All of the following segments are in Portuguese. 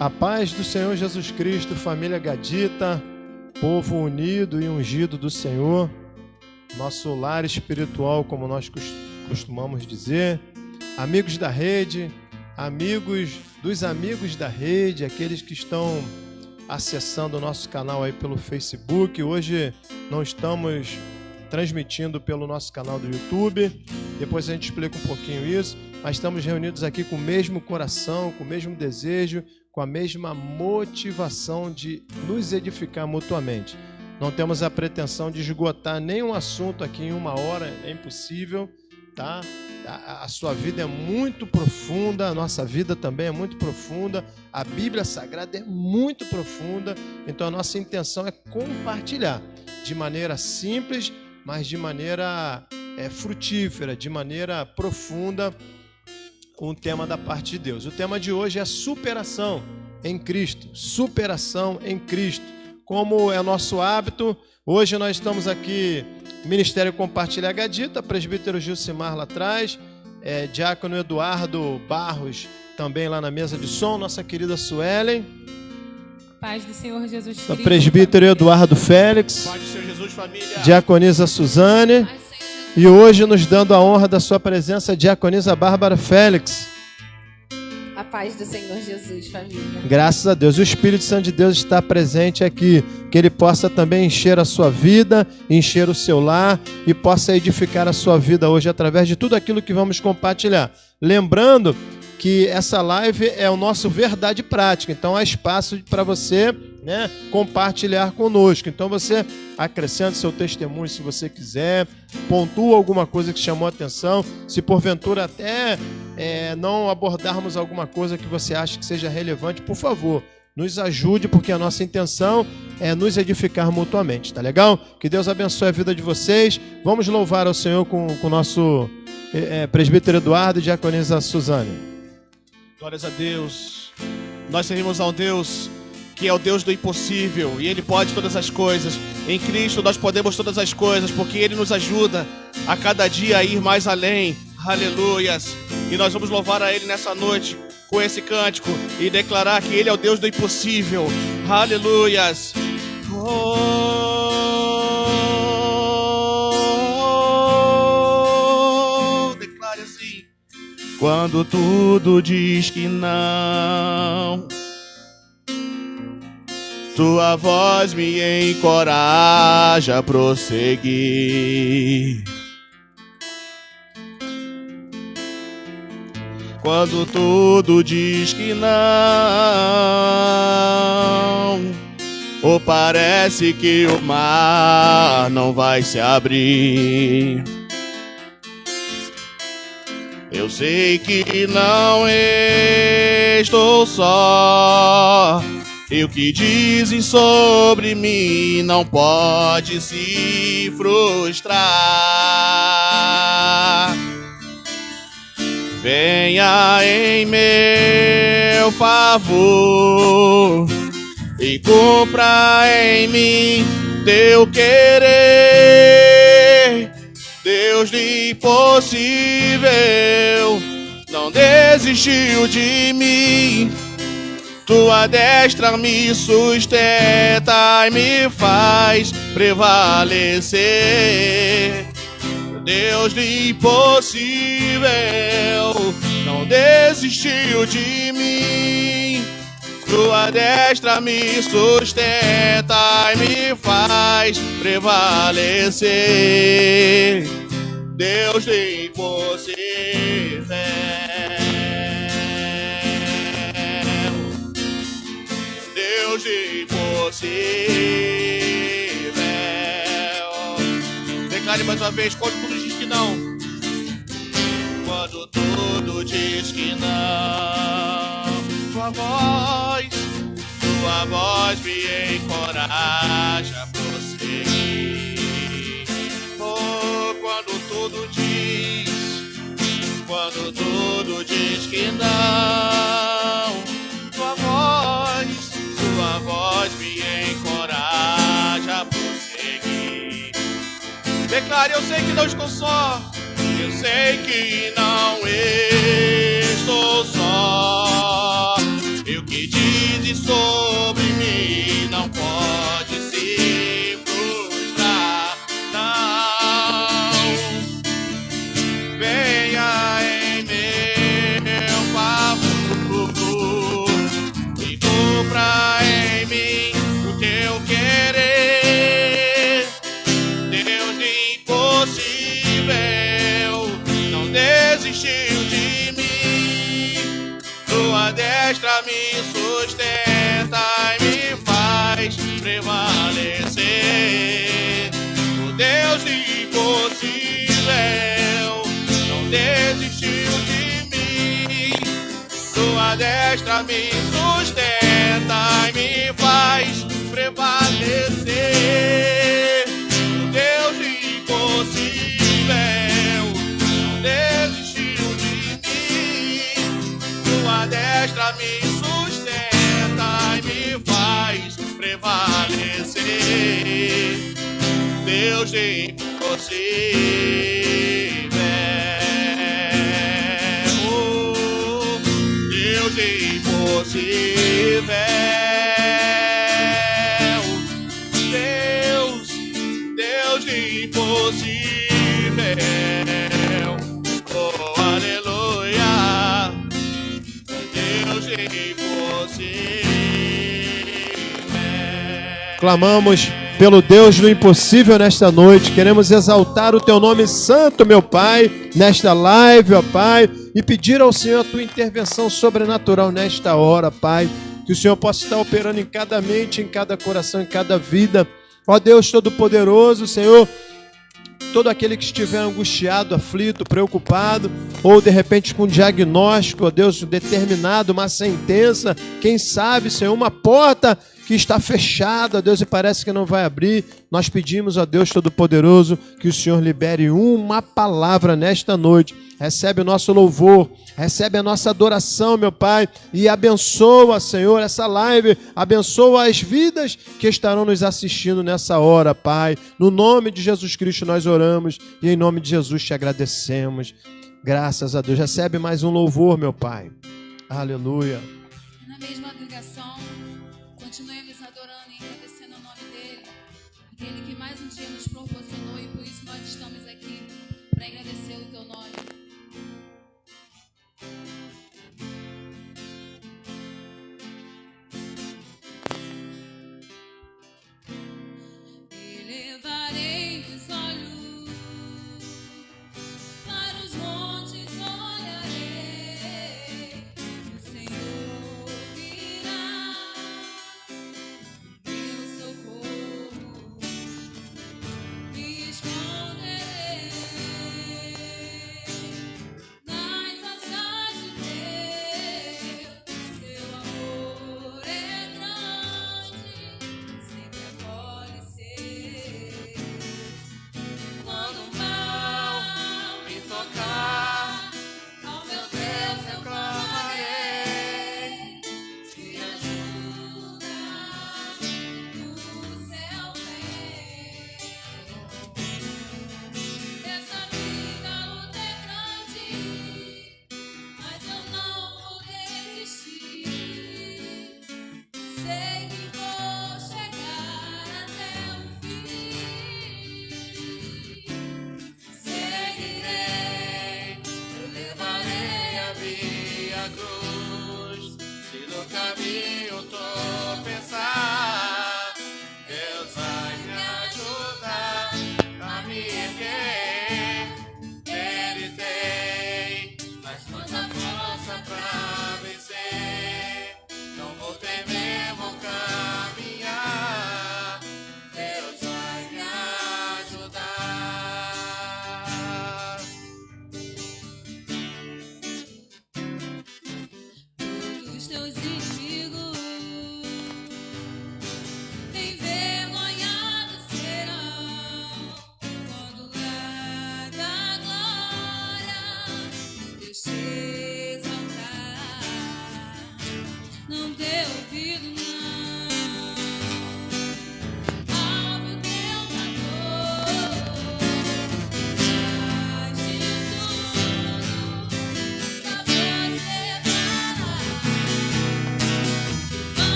A paz do Senhor Jesus Cristo, família Gadita, povo unido e ungido do Senhor, nosso lar espiritual, como nós costumamos dizer, amigos da rede, amigos dos amigos da rede, aqueles que estão acessando o nosso canal aí pelo Facebook. Hoje não estamos transmitindo pelo nosso canal do YouTube, depois a gente explica um pouquinho isso, mas estamos reunidos aqui com o mesmo coração, com o mesmo desejo, com a mesma motivação de nos edificar mutuamente. Não temos a pretensão de esgotar nenhum assunto aqui em 1 hora, é impossível, tá? A sua vida é muito profunda, a nossa vida também é muito profunda, a Bíblia Sagrada é muito profunda, então a nossa intenção é compartilhar de maneira simples, mas de maneira frutífera, de maneira profunda, um tema da parte de Deus. O tema de hoje é superação em Cristo, superação em Cristo. Como é nosso hábito, hoje nós estamos aqui, Ministério Compartilhar Gadita, presbítero Gilcimar lá atrás, diácono Eduardo Barros também lá na mesa de som, nossa querida Suelen. Paz do Senhor Jesus Cristo. Presbítero Eduardo Félix. Paz do Senhor Jesus, família. Diaconisa Suzane. E hoje, nos dando a honra da sua presença, a diaconisa Bárbara Félix. A paz do Senhor Jesus, família. Graças a Deus. O Espírito Santo de Deus está presente aqui. Que Ele possa também encher a sua vida, encher o seu lar e possa edificar a sua vida hoje através de tudo aquilo que vamos compartilhar. Lembrando que essa live é o nosso Verdade Prática. Então há espaço para você, compartilhar conosco. Então você acrescenta seu testemunho se você quiser, pontua alguma coisa que chamou a atenção, se porventura até não abordarmos alguma coisa que você acha que seja relevante, por favor, nos ajude, porque a nossa intenção é nos edificar mutuamente, tá legal? Que Deus abençoe a vida de vocês. Vamos louvar ao Senhor com o nosso presbítero Eduardo e diaconisa Suzane. Glórias a Deus. Nós servimos a um Deus que é o Deus do impossível e Ele pode todas as coisas. Em Cristo nós podemos todas as coisas, porque Ele nos ajuda a cada dia a ir mais além. Aleluias. E nós vamos louvar a Ele nessa noite com esse cântico e declarar que Ele é o Deus do impossível. Aleluias. Declare assim. Quando tudo diz que não, tua voz me encoraja a prosseguir. Quando tudo diz que não, ou parece que o mar não vai se abrir, eu sei que não estou só. E o que dizem sobre mim não pode se frustrar. Venha em meu favor e cumpra em mim teu querer. Deus do impossível não desistiu de mim. Tua destra me sustenta e me faz prevalecer. Deus do impossível não desistiu de mim. Tua destra me sustenta e me faz prevalecer. Deus do impossível. Deus do impossível. Declare mais uma vez, quando tudo diz que não. Quando tudo diz que não, tua voz me encoraja a prosseguir. Oh, quando tudo diz que não, tua voz me encoraja a prosseguir. Declare, eu sei que não estou só. Eu sei que não estou só. E o que diz Tua destra me sustenta e me faz prevalecer. Deus impossível não desistiu de mim. Tua destra me sustenta e me faz prevalecer. Deus impossível, Deus impossível, Deus impossível, oh aleluia, Deus impossível. Clamamos pelo Deus do impossível nesta noite. Queremos exaltar o teu nome santo, meu Pai, nesta live, ó Pai, e pedir ao Senhor a tua intervenção sobrenatural nesta hora, Pai. Que o Senhor possa estar operando em cada mente, em cada coração, em cada vida. Ó Deus Todo-Poderoso, Senhor, todo aquele que estiver angustiado, aflito, preocupado, ou de repente com um diagnóstico, ó Deus, determinado, uma sentença, quem sabe, Senhor, uma porta que está fechada, ó Deus, e parece que não vai abrir. Nós pedimos, ó Deus Todo-Poderoso, que o Senhor libere uma palavra nesta noite. Recebe o nosso louvor, recebe a nossa adoração, meu Pai, e abençoa, Senhor, essa live, abençoa as vidas que estarão nos assistindo nessa hora, Pai. No nome de Jesus Cristo nós oramos e em nome de Jesus te agradecemos. Graças a Deus. Recebe mais um louvor, meu Pai. Aleluia. Na mesma ligação, continuemos adorando e agradecendo o nome dele, aquele que mais um dia nos proporcionou, e por isso nós estamos aqui para agradecer o teu nome. Elevarei os olhos para os montes, olharei, o Senhor virá, meu socorro, me esconderei.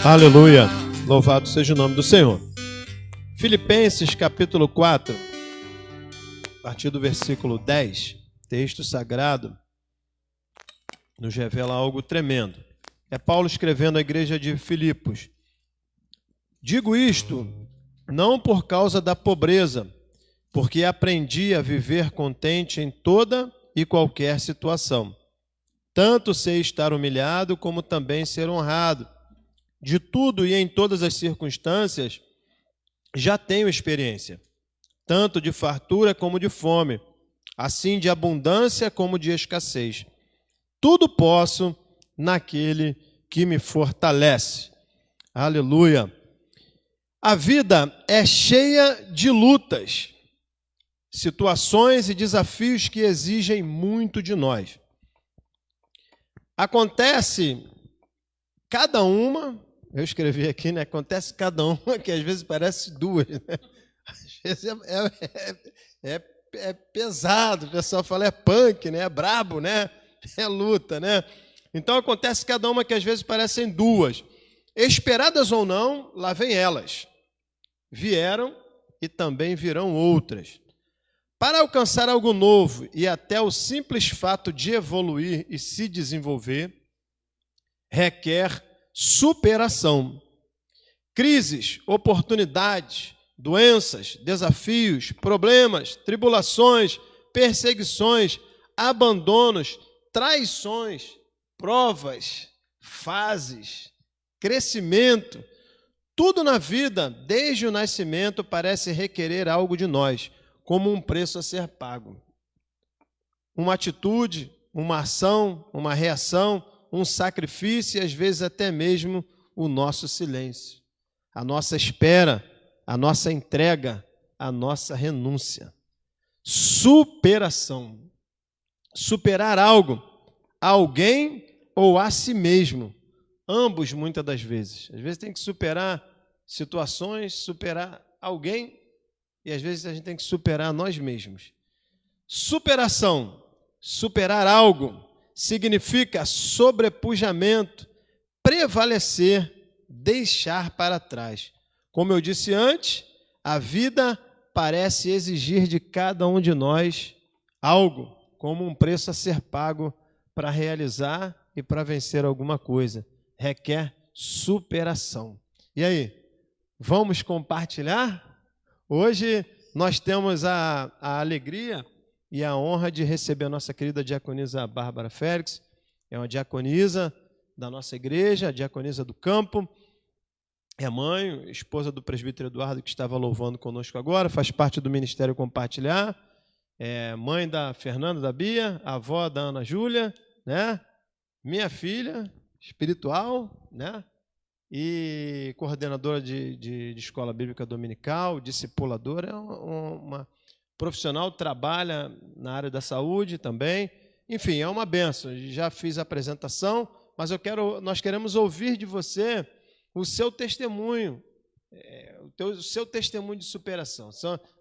Aleluia. Louvado seja o nome do Senhor. Filipenses capítulo 4, a partir do versículo 10, texto sagrado, nos revela algo tremendo. É Paulo escrevendo à igreja de Filipos. Digo isto não por causa da pobreza, porque aprendi a viver contente em toda e qualquer situação. Tanto sei estar humilhado, como também ser honrado. De tudo e em todas as circunstâncias, já tenho experiência, tanto de fartura como de fome, assim de abundância como de escassez. Tudo posso naquele que me fortalece. Aleluia. A vida é cheia de lutas, situações e desafios que exigem muito de nós. Acontece cada uma, eu escrevi aqui, né? Acontece cada uma, que às vezes parece duas, né? Às vezes é pesado, o pessoal fala é punk, né? É brabo, né? É luta, né? Então acontece cada uma que às vezes parecem duas. Esperadas ou não, lá vem elas. Vieram e também virão outras. Para alcançar algo novo e até o simples fato de evoluir e se desenvolver, requer superação. Crises, oportunidades, doenças, desafios, problemas, tribulações, perseguições, abandonos, traições, provas, fases, crescimento. Tudo na vida, desde o nascimento, parece requerer algo de nós, como um preço a ser pago. Uma atitude, uma ação, uma reação, um sacrifício e às vezes até mesmo o nosso silêncio, a nossa espera, a nossa entrega, a nossa renúncia. Superação. Superar algo, alguém ou a si mesmo. Ambos, muitas das vezes. Às vezes tem que superar situações, superar alguém e às vezes a gente tem que superar nós mesmos. Superação, superar algo, significa sobrepujamento, prevalecer, deixar para trás. Como eu disse antes, a vida parece exigir de cada um de nós algo, como um preço a ser pago para realizar e para vencer alguma coisa. Requer superação. E aí, vamos compartilhar? Hoje nós temos a alegria e a honra de receber a nossa querida diaconisa Bárbara Félix. É uma diaconisa da nossa igreja, a diaconisa do campo. É mãe, esposa do presbítero Eduardo, que estava louvando conosco agora, faz parte do Ministério Compartilhar. É mãe da Fernanda, da Bia, avó da Ana Júlia, né? Minha filha espiritual, né? E coordenadora de escola bíblica dominical, discipuladora, é uma profissional, trabalha na área da saúde também. Enfim, é uma bênção. Já fiz a apresentação, mas nós queremos ouvir de você o seu testemunho, o seu testemunho de superação.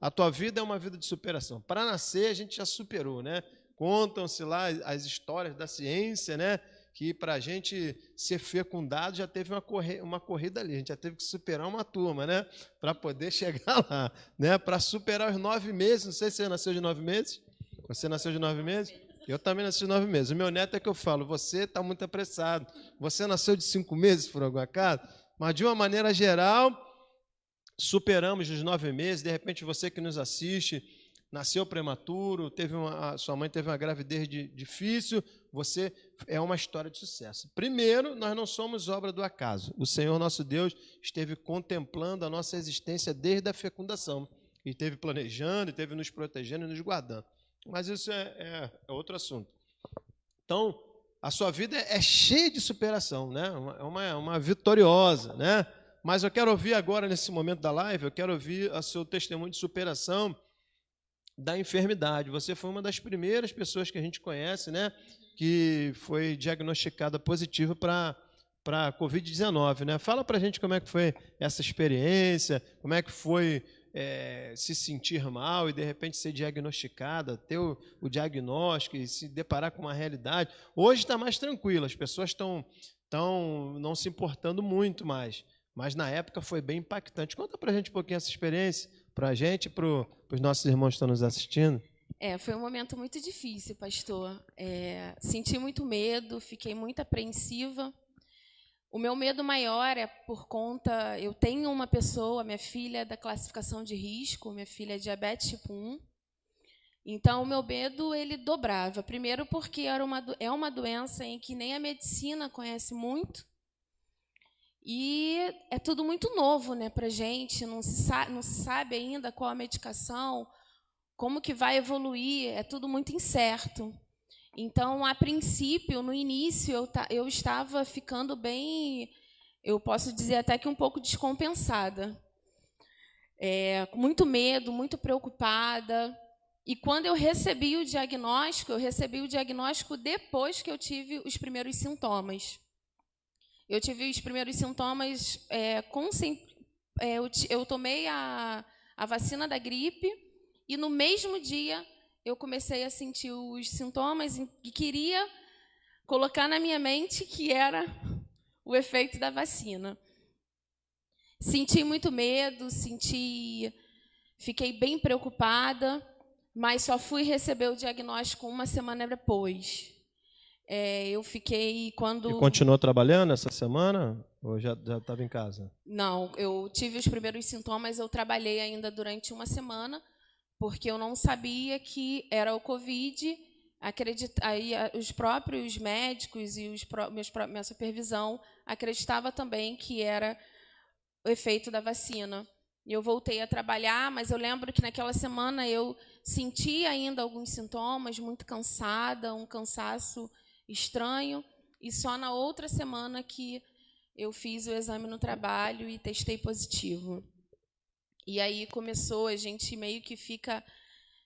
A tua vida é uma vida de superação. Para nascer, a gente já superou, né? Contam-se lá as histórias da ciência, né? Que para a gente ser fecundado já teve uma corrida ali, a gente já teve que superar uma turma, né? Para poder chegar lá, né? Para superar os 9 meses. Não sei se você nasceu de 9 meses. Você nasceu de 9 meses? Eu também nasci de 9 meses. O meu neto é que eu falo, você está muito apressado. Você nasceu de 5 meses, por algum acaso? Mas, de uma maneira geral, superamos os 9 meses. De repente, você que nos assiste, nasceu prematuro, sua mãe teve uma gravidez difícil, você é uma história de sucesso. Primeiro, nós não somos obra do acaso. O Senhor nosso Deus esteve contemplando a nossa existência desde a fecundação. E esteve planejando, esteve nos protegendo e nos guardando. Mas isso é outro assunto. Então, a sua vida é cheia de superação, né? É uma vitoriosa, né? Mas eu quero ouvir agora, nesse momento da live, eu quero ouvir o seu testemunho de superação da enfermidade. Você foi uma das primeiras pessoas que a gente conhece, né? Que foi diagnosticada positiva para a Covid-19, né? Fala para a gente como é que foi essa experiência, como é que foi se sentir mal e de repente ser diagnosticada, ter o diagnóstico e se deparar com uma realidade. Hoje está mais tranquilo, as pessoas estão Então, não se importando muito mais. Mas na época foi bem impactante. Conta pra gente um pouquinho essa experiência, pra gente e pros nossos irmãos que estão nos assistindo. Foi um momento muito difícil, pastor. Senti muito medo, fiquei muito apreensiva. O meu medo maior é por conta... Eu tenho uma pessoa, minha filha, da classificação de risco, minha filha é diabetes tipo 1. Então, o meu medo, ele dobrava. Primeiro porque é uma doença em que nem a medicina conhece muito. E é tudo muito novo, né, para a gente. Não se sabe ainda qual a medicação, como que vai evoluir. É tudo muito incerto. Então, a princípio, no início, eu estava ficando bem, eu posso dizer até que um pouco descompensada. Com muito medo, muito preocupada. E quando eu recebi o diagnóstico depois que eu tive os primeiros sintomas. Eu tive os primeiros sintomas, eu tomei a vacina da gripe e no mesmo dia eu comecei a sentir os sintomas e queria colocar na minha mente que era o efeito da vacina. Senti muito medo, fiquei bem preocupada, mas só fui receber o diagnóstico uma semana depois. Eu fiquei quando... E continuou trabalhando essa semana ou já estava em casa? Não, eu tive os primeiros sintomas, eu trabalhei ainda durante uma semana, porque eu não sabia que era o Covid. Aí os próprios médicos e minha supervisão acreditava também que era o efeito da vacina. Eu voltei a trabalhar, mas eu lembro que naquela semana eu senti ainda alguns sintomas, muito cansada, um cansaço estranho, e só na outra semana que eu fiz o exame no trabalho e testei positivo. E aí começou, a gente meio que fica...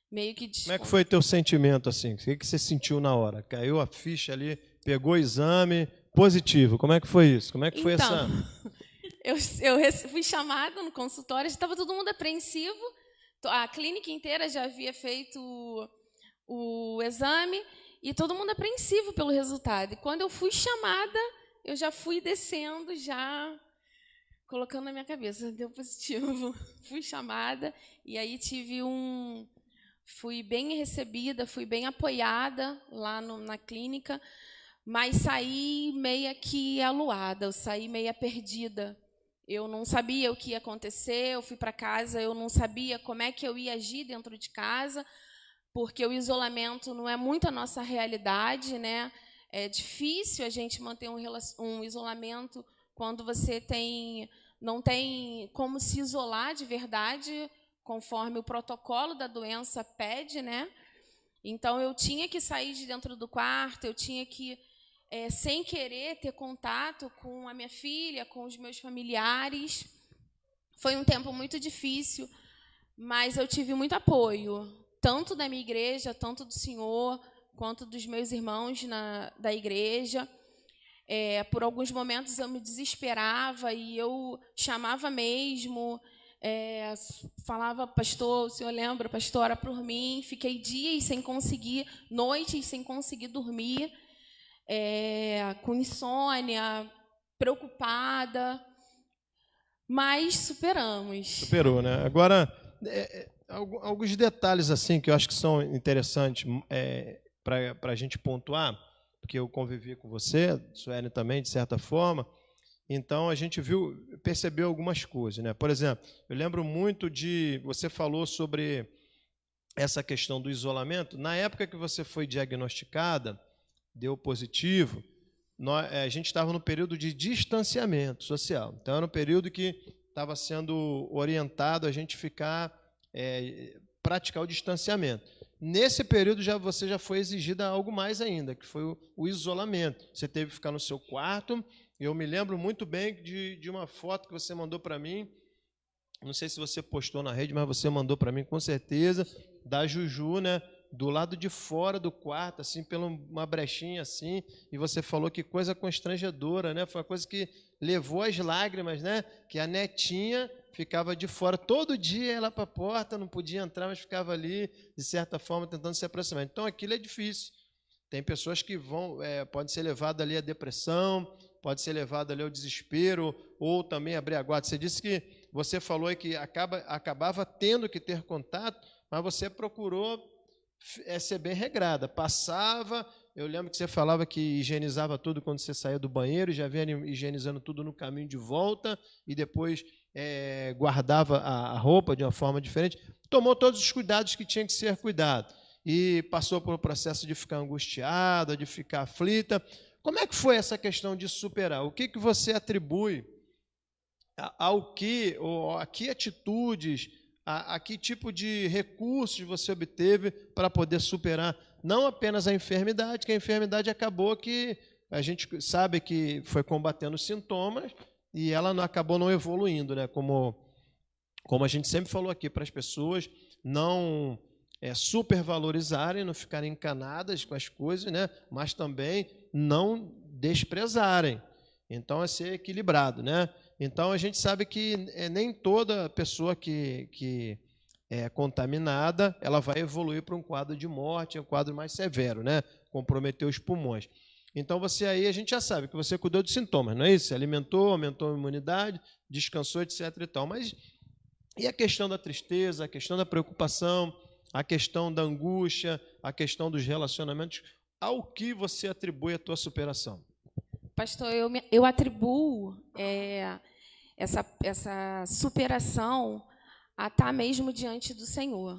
Como é que foi teu sentimento, assim? O que você sentiu na hora? Caiu a ficha ali, pegou o exame, positivo. Como é que foi isso? Como é que foi essa... Eu fui chamada no consultório, estava todo mundo apreensivo, a clínica inteira já havia feito o exame e todo mundo apreensivo pelo resultado. E quando eu fui chamada, eu já fui descendo, já colocando na minha cabeça, deu positivo. Fui chamada e aí fui bem recebida, fui bem apoiada lá na clínica, mas saí meia que aluada, eu saí meia perdida. Eu não sabia o que ia acontecer, eu fui para casa, eu não sabia como é que eu ia agir dentro de casa, porque o isolamento não é muito a nossa realidade, né? É difícil a gente manter um isolamento quando você não tem como se isolar de verdade, conforme o protocolo da doença pede, né? Então, eu tinha que sair de dentro do quarto, eu tinha que, sem querer, ter contato com a minha filha, com os meus familiares. Foi um tempo muito difícil, mas eu tive muito apoio, tanto da minha igreja, tanto do Senhor, quanto dos meus irmãos da igreja. Por alguns momentos eu me desesperava e eu chamava mesmo, falava, pastor, o senhor lembra, pastor, ora por mim. Fiquei dias sem conseguir, noites sem conseguir dormir, com insônia, preocupada, mas superamos. Superou, né? Agora, alguns detalhes assim que eu acho que são interessantes para a gente pontuar, porque eu convivi com você, Sueli também, de certa forma. Então, a gente percebeu algumas coisas, né? Por exemplo, eu lembro muito você falou sobre essa questão do isolamento. Na época que você foi diagnosticada, deu positivo, a gente estava no período de distanciamento social. Então, era um período que estava sendo orientado a gente praticar o distanciamento. Nesse período, você já foi exigida algo mais ainda, que foi o isolamento. Você teve que ficar no seu quarto. Eu me lembro muito bem de uma foto que você mandou para mim, não sei se você postou na rede, mas você mandou para mim com certeza, da Juju, né, do lado de fora do quarto, assim, pela uma brechinha assim, e você falou que coisa constrangedora, né? Foi uma coisa que levou às lágrimas, né? Que a netinha ficava de fora, todo dia ela para a porta, não podia entrar, mas ficava ali, de certa forma, tentando se aproximar. Então, aquilo é difícil. Tem pessoas que podem ser levadas ali à depressão, pode ser levado ali ao desespero ou também abriagado. Você disse que você falou aí que acabava tendo que ter contato, mas você procurou ser bem regrada. Passava, eu lembro que você falava que higienizava tudo quando você saía do banheiro, já vinha higienizando tudo no caminho de volta e depois guardava a roupa de uma forma diferente. Tomou todos os cuidados que tinha que ser cuidado e passou por um processo de ficar angustiada, de ficar aflita. Como é que foi essa questão de superar? O que você atribui ao que, ou a que atitudes, a que tipo de recursos você obteve para poder superar não apenas a enfermidade, que a enfermidade acabou que a gente sabe que foi combatendo os sintomas e ela acabou não evoluindo, né? Como a gente sempre falou aqui, para as pessoas não supervalorizarem, não ficarem encanadas com as coisas, né? Mas também não desprezarem. Então, é ser equilibrado, né? Então, a gente sabe que nem toda pessoa que é contaminada, ela vai evoluir para um quadro de morte, um quadro mais severo, né? Comprometer os pulmões. Então, você aí, a gente já sabe que você cuidou dos sintomas, não é isso? Você alimentou, aumentou a imunidade, descansou, etc. e tal. Mas e a questão da tristeza, a questão da preocupação, a questão da angústia, a questão dos relacionamentos, ao que você atribui a tua superação? Pastor, eu atribuo essa superação a estar mesmo diante do Senhor.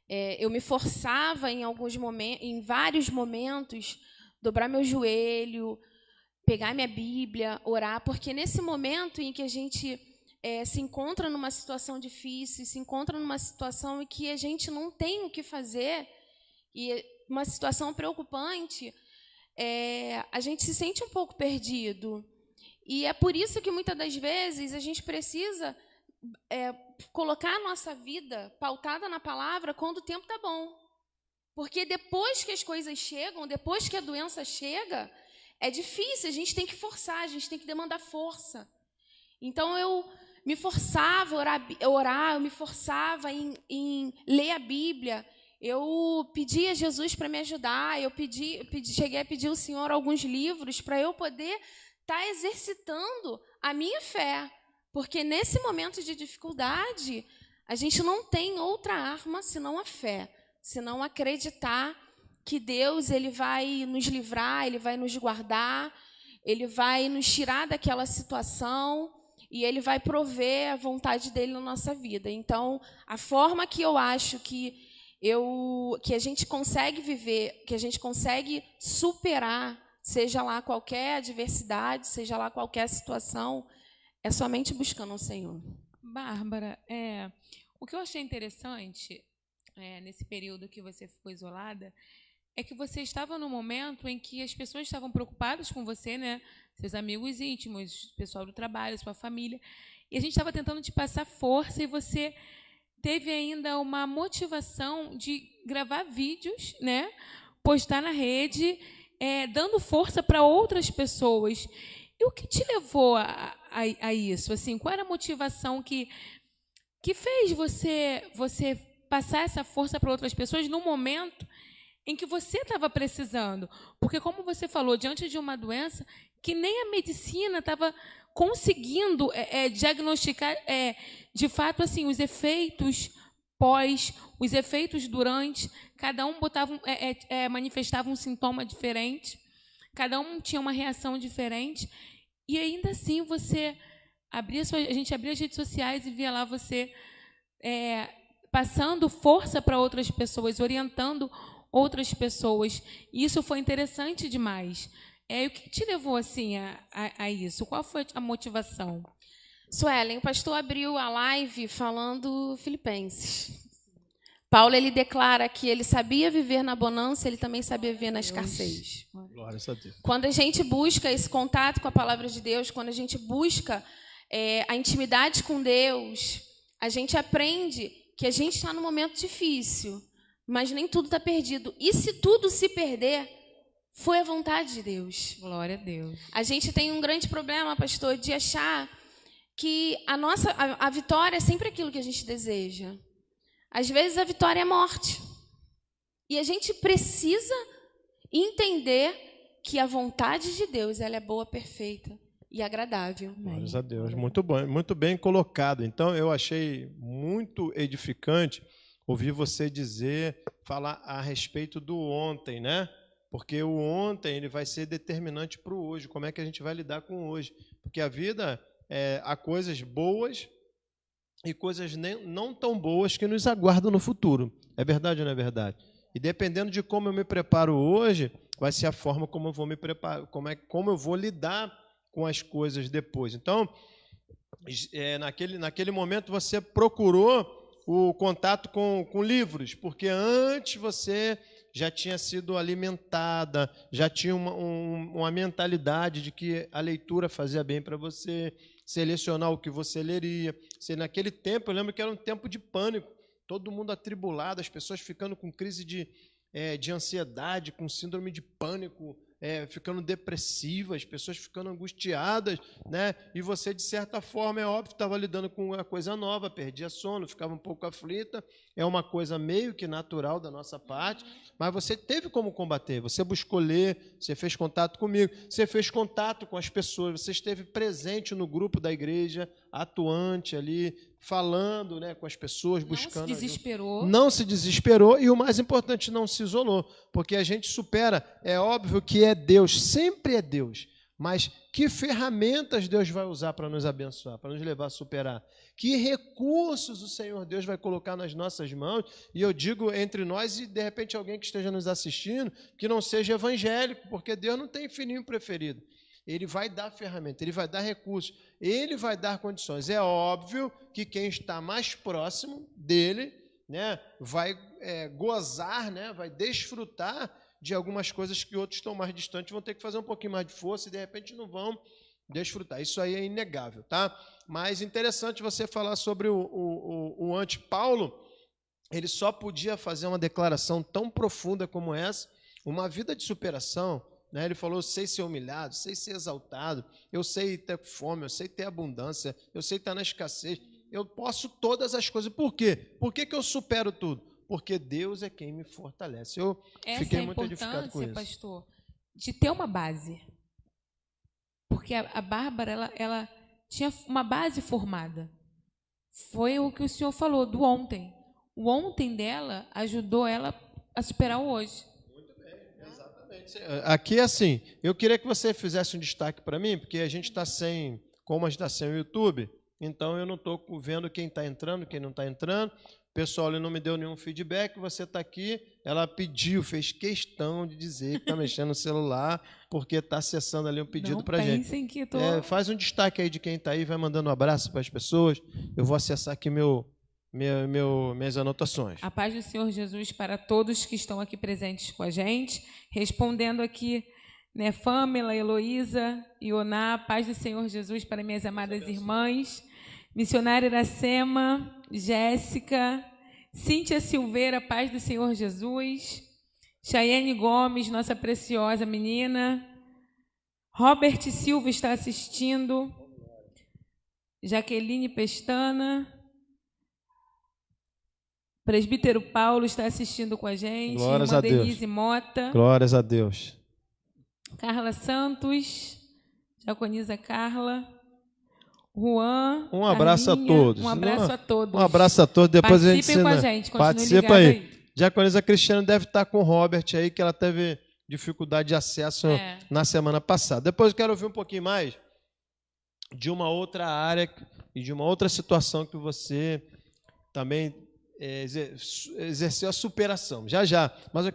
Eu me forçava em vários momentos, dobrar meu joelho, pegar minha Bíblia, orar, porque nesse momento em que a gente se encontra numa situação difícil, se encontra numa situação em que a gente não tem o que fazer, e uma situação preocupante, a gente se sente um pouco perdido. E é por isso que, muitas das vezes, a gente precisa colocar a nossa vida pautada na palavra quando o tempo está bom. Porque depois que as coisas chegam, depois que a doença chega, é difícil, a gente tem que forçar, a gente tem que demandar força. Então, eu me forçava a orar, eu me forçava em ler a Bíblia, eu pedi a Jesus para me ajudar, cheguei a pedir ao Senhor alguns livros para eu poder estar exercitando a minha fé. Porque nesse momento de dificuldade, a gente não tem outra arma senão a fé, senão acreditar que Deus ele vai nos livrar, Ele vai nos guardar, Ele vai nos tirar daquela situação e Ele vai prover a vontade dEle na nossa vida. Então, a forma que eu acho que a gente consegue viver, que a gente consegue superar, seja lá qualquer adversidade, seja lá qualquer situação, é somente buscando o Senhor. Bárbara, o que eu achei interessante nesse período que você ficou isolada é que você estava num momento em que as pessoas estavam preocupadas com você, né? Seus amigos íntimos, pessoal do trabalho, sua família, e a gente estava tentando te passar força e você teve ainda uma motivação de gravar vídeos, né? Postar na rede, dando força para outras pessoas. E o que te levou a isso? Assim, qual era a motivação que fez você passar essa força para outras pessoas no momento em que você estava precisando? Porque, como você falou, diante de uma doença que nem a medicina estava conseguindo diagnosticar, de fato, assim, os efeitos pós, os efeitos durante, cada um manifestava um sintoma diferente, cada um tinha uma reação diferente, e ainda assim você a gente abria as redes sociais e via lá você passando força para outras pessoas, orientando outras pessoas. E isso foi interessante demais. O que te levou assim a isso? Qual foi a motivação? Suelen, o pastor abriu a live falando Filipenses. Paulo, ele declara que ele sabia viver na bonança, ele também sabia viver na escassez. Glória a Deus. Quando a gente busca esse contato com a palavra de Deus, quando a gente busca a intimidade com Deus, a gente aprende que a gente está num momento difícil, mas nem tudo está perdido. E se tudo se perder, foi a vontade de Deus. Glória a Deus. A gente tem um grande problema, pastor, de achar que a vitória é sempre aquilo que a gente deseja. Às vezes a vitória é morte. E a gente precisa entender que a vontade de Deus ela é boa, perfeita e agradável. Glórias a Deus. Muito bem colocado. Então, eu achei muito edificante ouvir você falar a respeito do ontem, né? Porque o ontem ele vai ser determinante para o hoje. Como é que a gente vai lidar com o hoje? Porque a vida, há coisas boas e coisas não tão boas que nos aguardam no futuro. É verdade ou não é verdade? E dependendo de como eu me preparo hoje, vai ser a forma como eu vou me preparar, como eu vou lidar com as coisas depois. Então, naquele momento você procurou o contato com livros, porque antes você já tinha sido alimentada, já tinha uma mentalidade de que a leitura fazia bem para você, selecionar o que você leria. Naquele tempo, eu lembro que era um tempo de pânico, todo mundo atribulado, as pessoas ficando com crise de ansiedade, com síndrome de pânico, ficando depressivas, pessoas ficando angustiadas, né? E você, de certa forma, é óbvio, estava lidando com uma coisa nova, perdia sono, ficava um pouco aflita, é uma coisa meio que natural da nossa parte, mas você teve como combater, você buscou ler, você fez contato comigo, você fez contato com as pessoas, você esteve presente no grupo da igreja, atuante ali, falando, né, com as pessoas, buscando. Não se desesperou. Não se desesperou e, o mais importante, não se isolou, porque a gente supera, é óbvio que é Deus, sempre é Deus, mas que ferramentas Deus vai usar para nos abençoar, para nos levar a superar? Que recursos o Senhor Deus vai colocar nas nossas mãos? E eu digo entre nós e, de repente, alguém que esteja nos assistindo, que não seja evangélico, porque Deus não tem filhinho preferido. Ele vai dar ferramenta, ele vai dar recursos, ele vai dar condições. É óbvio que quem está mais próximo dele, né, vai gozar, né, vai desfrutar de algumas coisas que outros estão mais distantes, vão ter que fazer um pouquinho mais de força e, de repente, não vão desfrutar. Isso aí é inegável, tá? Mas interessante você falar sobre o anti-Paulo. Ele só podia fazer uma declaração tão profunda como essa, uma vida de superação, né? Ele falou: eu sei ser humilhado, sei ser exaltado, eu sei ter fome, eu sei ter abundância, eu sei estar na escassez, eu posso todas as coisas. Por quê? Por que eu supero tudo? Porque Deus é quem me fortalece. Eu fiquei muito edificado com isso. Essa é a importância, pastor, de ter uma base. Porque a Bárbara, ela tinha uma base formada. Foi o que o senhor falou do ontem. O ontem dela ajudou ela a superar o hoje. Aqui, assim, eu queria que você fizesse um destaque para mim, porque a gente está sem, como a gente está sem o YouTube, então eu não estou vendo quem está entrando, quem não está entrando. O pessoal ali não me deu nenhum feedback, você está aqui, ela pediu, fez questão de dizer que está mexendo no celular, porque está acessando ali um pedido para a gente. Que tô... Faz um destaque aí de quem está aí, vai mandando um abraço para as pessoas. Eu vou acessar aqui minhas anotações. A paz do Senhor Jesus para todos que estão aqui presentes com a gente. Respondendo aqui, né, Fâmela, Heloísa, Ioná, paz do Senhor Jesus para minhas amadas irmãs. Missionária Iracema, Jéssica, Cíntia Silveira, paz do Senhor Jesus. Chayane Gomes, nossa preciosa menina. Robert Silva está assistindo. Jaqueline Pestana. Presbítero Paulo está assistindo com a gente. Glórias Irmã a Deus. Denise Mota. Glórias a Deus. Carla Santos. Diaconisa Carla. Juan. Um abraço Carlinha, a todos. Um abraço a todos. Um abraço a todos. Depois Participem a gente ensina. com a gente. Continue Participa ligado aí. Diaconisa Cristiana deve estar com o Robert aí, que ela teve dificuldade de acesso na semana passada. Depois eu quero ouvir um pouquinho mais de uma outra área e de uma outra situação que você também exerceu a superação. Já. Mas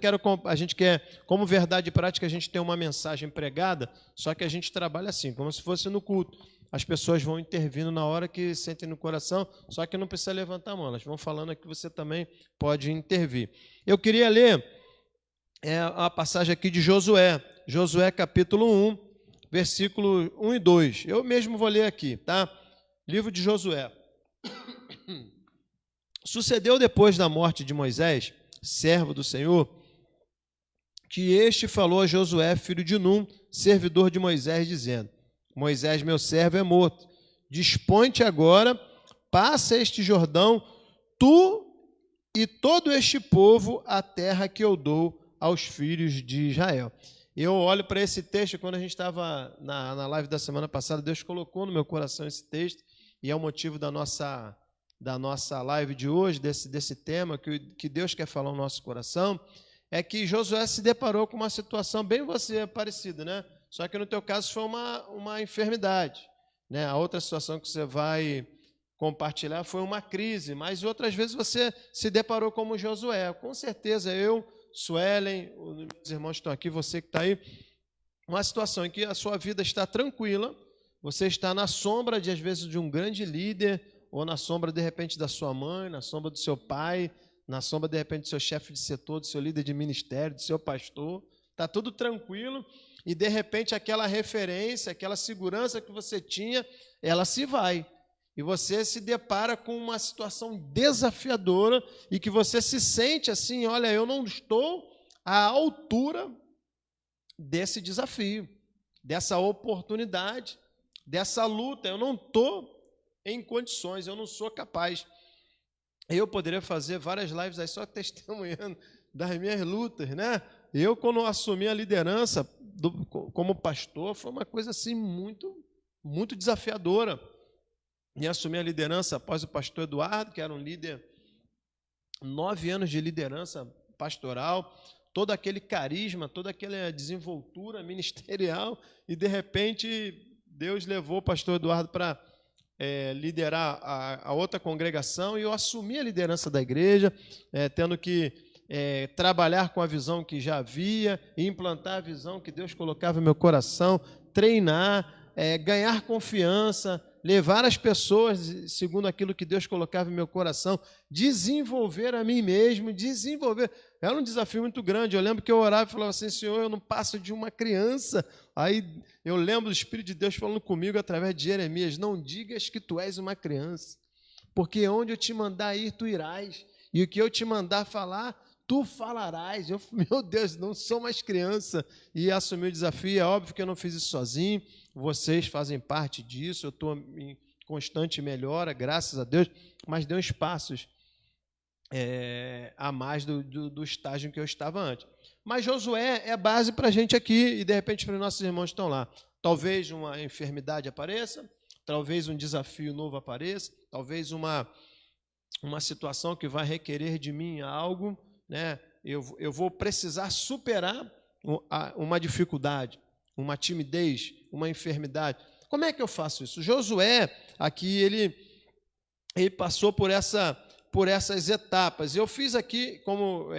a gente quer, como verdade prática, a gente tem uma mensagem pregada, só que a gente trabalha assim, como se fosse no culto. As pessoas vão intervindo na hora que sentem no coração, só que não precisa levantar a mão, elas vão falando que você também pode intervir. Eu queria ler a passagem aqui de Josué, capítulo 1, versículo 1 e 2. Eu mesmo vou ler aqui, tá? Livro de Josué. Sucedeu depois da morte de Moisés, servo do Senhor, que este falou a Josué, filho de Num, servidor de Moisés, dizendo: Moisés, meu servo, é morto. Dispõe-te agora, passa este Jordão, tu e todo este povo, a terra que eu dou aos filhos de Israel. Eu olho para esse texto, quando a gente estava na live da semana passada, Deus colocou no meu coração esse texto, e é o motivo da nossa live de hoje, desse tema, que Deus quer falar no nosso coração, é que Josué se deparou com uma situação bem parecida, né? Só que no teu caso foi uma enfermidade, né? A outra situação que você vai compartilhar foi uma crise, mas outras vezes você se deparou como Josué. Com certeza eu, Suelen, os irmãos que estão aqui, você que está aí, uma situação em que a sua vida está tranquila, você está na sombra, às vezes, de um grande líder, ou na sombra, de repente, da sua mãe, na sombra do seu pai, na sombra, de repente, do seu chefe de setor, do seu líder de ministério, do seu pastor. Está tudo tranquilo e, de repente, aquela referência, aquela segurança que você tinha, ela se vai. E você se depara com uma situação desafiadora e que você se sente assim, olha, eu não estou à altura desse desafio, dessa oportunidade, dessa luta. Eu não estou em condições, eu não sou capaz. Eu poderia fazer várias lives aí só testemunhando das minhas lutas, né? Eu, quando assumi a liderança como pastor, foi uma coisa assim muito, muito desafiadora. E assumi a liderança após o pastor Eduardo, que era um líder, 9 anos de liderança pastoral, todo aquele carisma, toda aquela desenvoltura ministerial, e de repente Deus levou o pastor Eduardo para liderar a outra congregação, e eu assumi a liderança da igreja, tendo que trabalhar com a visão que já havia, implantar a visão que Deus colocava no meu coração, treinar, ganhar confiança, levar as pessoas segundo aquilo que Deus colocava no meu coração, desenvolver a mim mesmo, desenvolver. Era um desafio muito grande. Eu lembro que eu orava e falava assim, Senhor, eu não passo de uma criança. Aí eu lembro do Espírito de Deus falando comigo através de Jeremias, não digas que tu és uma criança, porque onde eu te mandar ir, tu irás, e o que eu te mandar falar, tu falarás. Meu Deus, não sou mais criança, e assumi o desafio. É óbvio que eu não fiz isso sozinho, vocês fazem parte disso, eu estou em constante melhora, graças a Deus, mas deu espaços a mais do estágio em que eu estava antes. Mas Josué é base para a gente aqui, e de repente para os nossos irmãos que estão lá. Talvez uma enfermidade apareça, talvez um desafio novo apareça, talvez uma situação que vai requerer de mim algo, né? Eu vou precisar superar uma dificuldade, uma timidez, uma enfermidade. Como é que eu faço isso? Josué, aqui, ele passou por essas etapas. Eu fiz aqui, como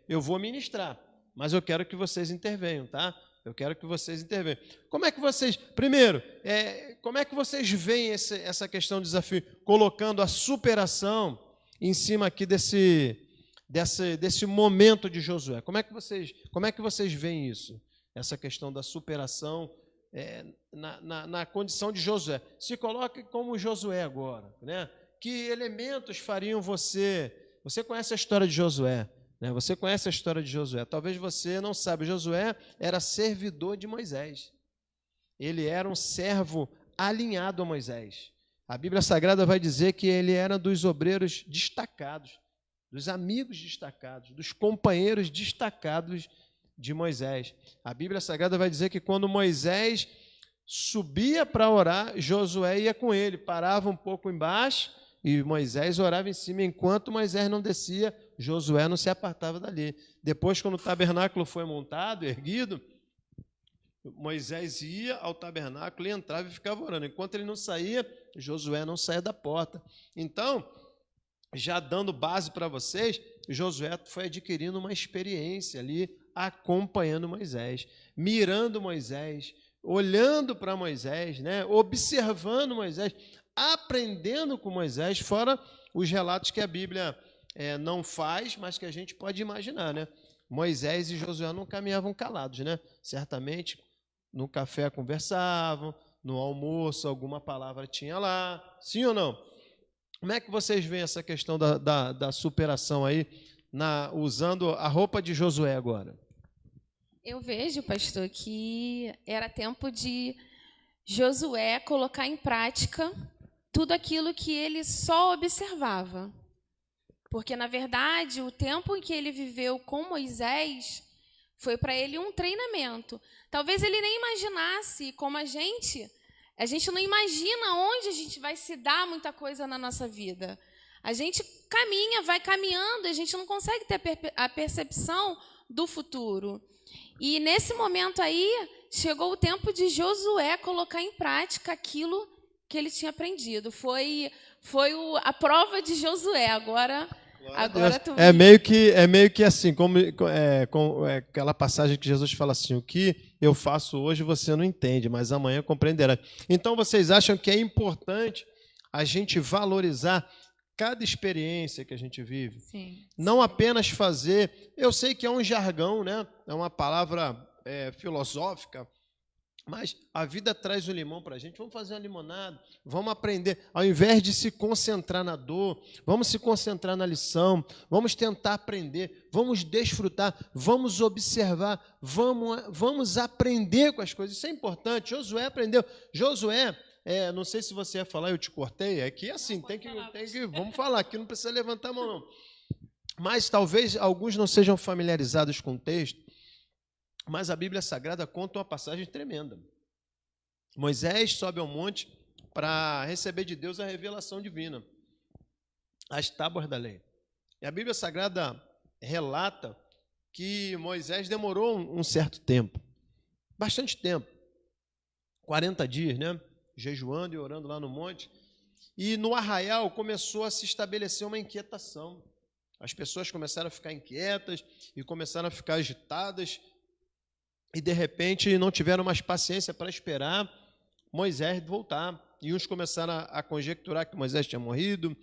eu vou ministrar, mas eu quero que vocês intervenham, tá? Eu quero que vocês intervenham. Como é que vocês, primeiro, como é que vocês veem essa questão do desafio, colocando a superação em cima aqui desse momento de Josué? Como é que vocês veem isso? Essa questão da superação na condição de Josué. Se coloque como Josué agora, né? Que elementos fariam você... Você conhece a história de Josué, né? Você conhece a história de Josué. Talvez você não saiba, Josué era servidor de Moisés. Ele era um servo alinhado a Moisés. A Bíblia Sagrada vai dizer que ele era dos obreiros destacados, dos amigos destacados, dos companheiros destacados de Moisés. A Bíblia Sagrada vai dizer que quando Moisés subia para orar, Josué ia com ele, parava um pouco embaixo e Moisés orava em cima. Enquanto Moisés não descia, Josué não se apartava dali. Depois, quando o tabernáculo foi montado, erguido, Moisés ia ao tabernáculo e entrava e ficava orando. Enquanto ele não saía, Josué não saía da porta. Então, já dando base para vocês, Josué foi adquirindo uma experiência ali, acompanhando Moisés, mirando Moisés, olhando para Moisés, né? Observando Moisés, aprendendo com Moisés, fora os relatos que a Bíblia não faz, mas que a gente pode imaginar, né? Moisés e Josué não caminhavam calados, né? Certamente no café conversavam, no almoço alguma palavra tinha lá, sim ou não? Como é que vocês veem essa questão da superação aí, usando a roupa de Josué agora? Eu vejo, pastor, que era tempo de Josué colocar em prática tudo aquilo que ele só observava. Porque, na verdade, o tempo em que ele viveu com Moisés Foi para ele um treinamento. Talvez ele nem imaginasse, como a gente não imagina onde a gente vai se dar muita coisa na nossa vida. A gente caminha, vai caminhando, a gente não consegue ter a percepção do futuro. E nesse momento aí, chegou o tempo de Josué colocar em prática aquilo que ele tinha aprendido. Foi a prova de Josué. Agora tu... É meio que assim, como aquela passagem que Jesus fala assim: o que eu faço hoje você não entende, mas amanhã compreenderá. Então vocês acham que é importante a gente valorizar cada experiência que a gente vive? Sim. Não apenas fazer. Eu sei que é um jargão, né? É uma palavra filosófica, mas a vida traz o limão para a gente. Vamos fazer uma limonada, vamos aprender. Ao invés de se concentrar na dor, vamos se concentrar na lição, vamos tentar aprender, vamos desfrutar, vamos observar, vamos aprender com as coisas. Isso é importante. Josué aprendeu. Josué, não sei se você ia falar, eu te cortei. É que assim, tem que vamos falar, aqui não precisa levantar a mão, não. Mas talvez alguns não sejam familiarizados com o texto, mas a Bíblia Sagrada conta uma passagem tremenda. Moisés sobe ao monte para receber de Deus a revelação divina, as tábuas da lei. E a Bíblia Sagrada relata que Moisés demorou um certo tempo, bastante tempo, 40 dias, né? Jejuando e orando lá no monte. E no arraial começou a se estabelecer uma inquietação. As pessoas começaram a ficar inquietas e começaram a ficar agitadas. E, de repente, não tiveram mais paciência para esperar Moisés voltar. E uns começaram a conjecturar que Moisés tinha morrido.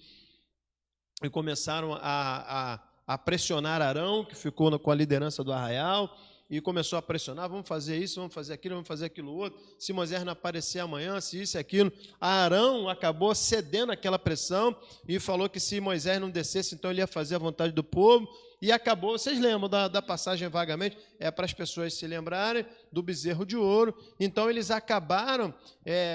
E começaram a pressionar Arão, que ficou com a liderança do arraial. E começou a pressionar: vamos fazer isso, vamos fazer aquilo, vamos fazer aquilo outro. Se Moisés não aparecer amanhã, se isso e aquilo. Arão acabou cedendo àquela pressão e falou que se Moisés não descesse, então ele ia fazer a vontade do povo. E acabou, vocês lembram da passagem vagamente? É para as pessoas se lembrarem do bezerro de ouro. Então eles acabaram,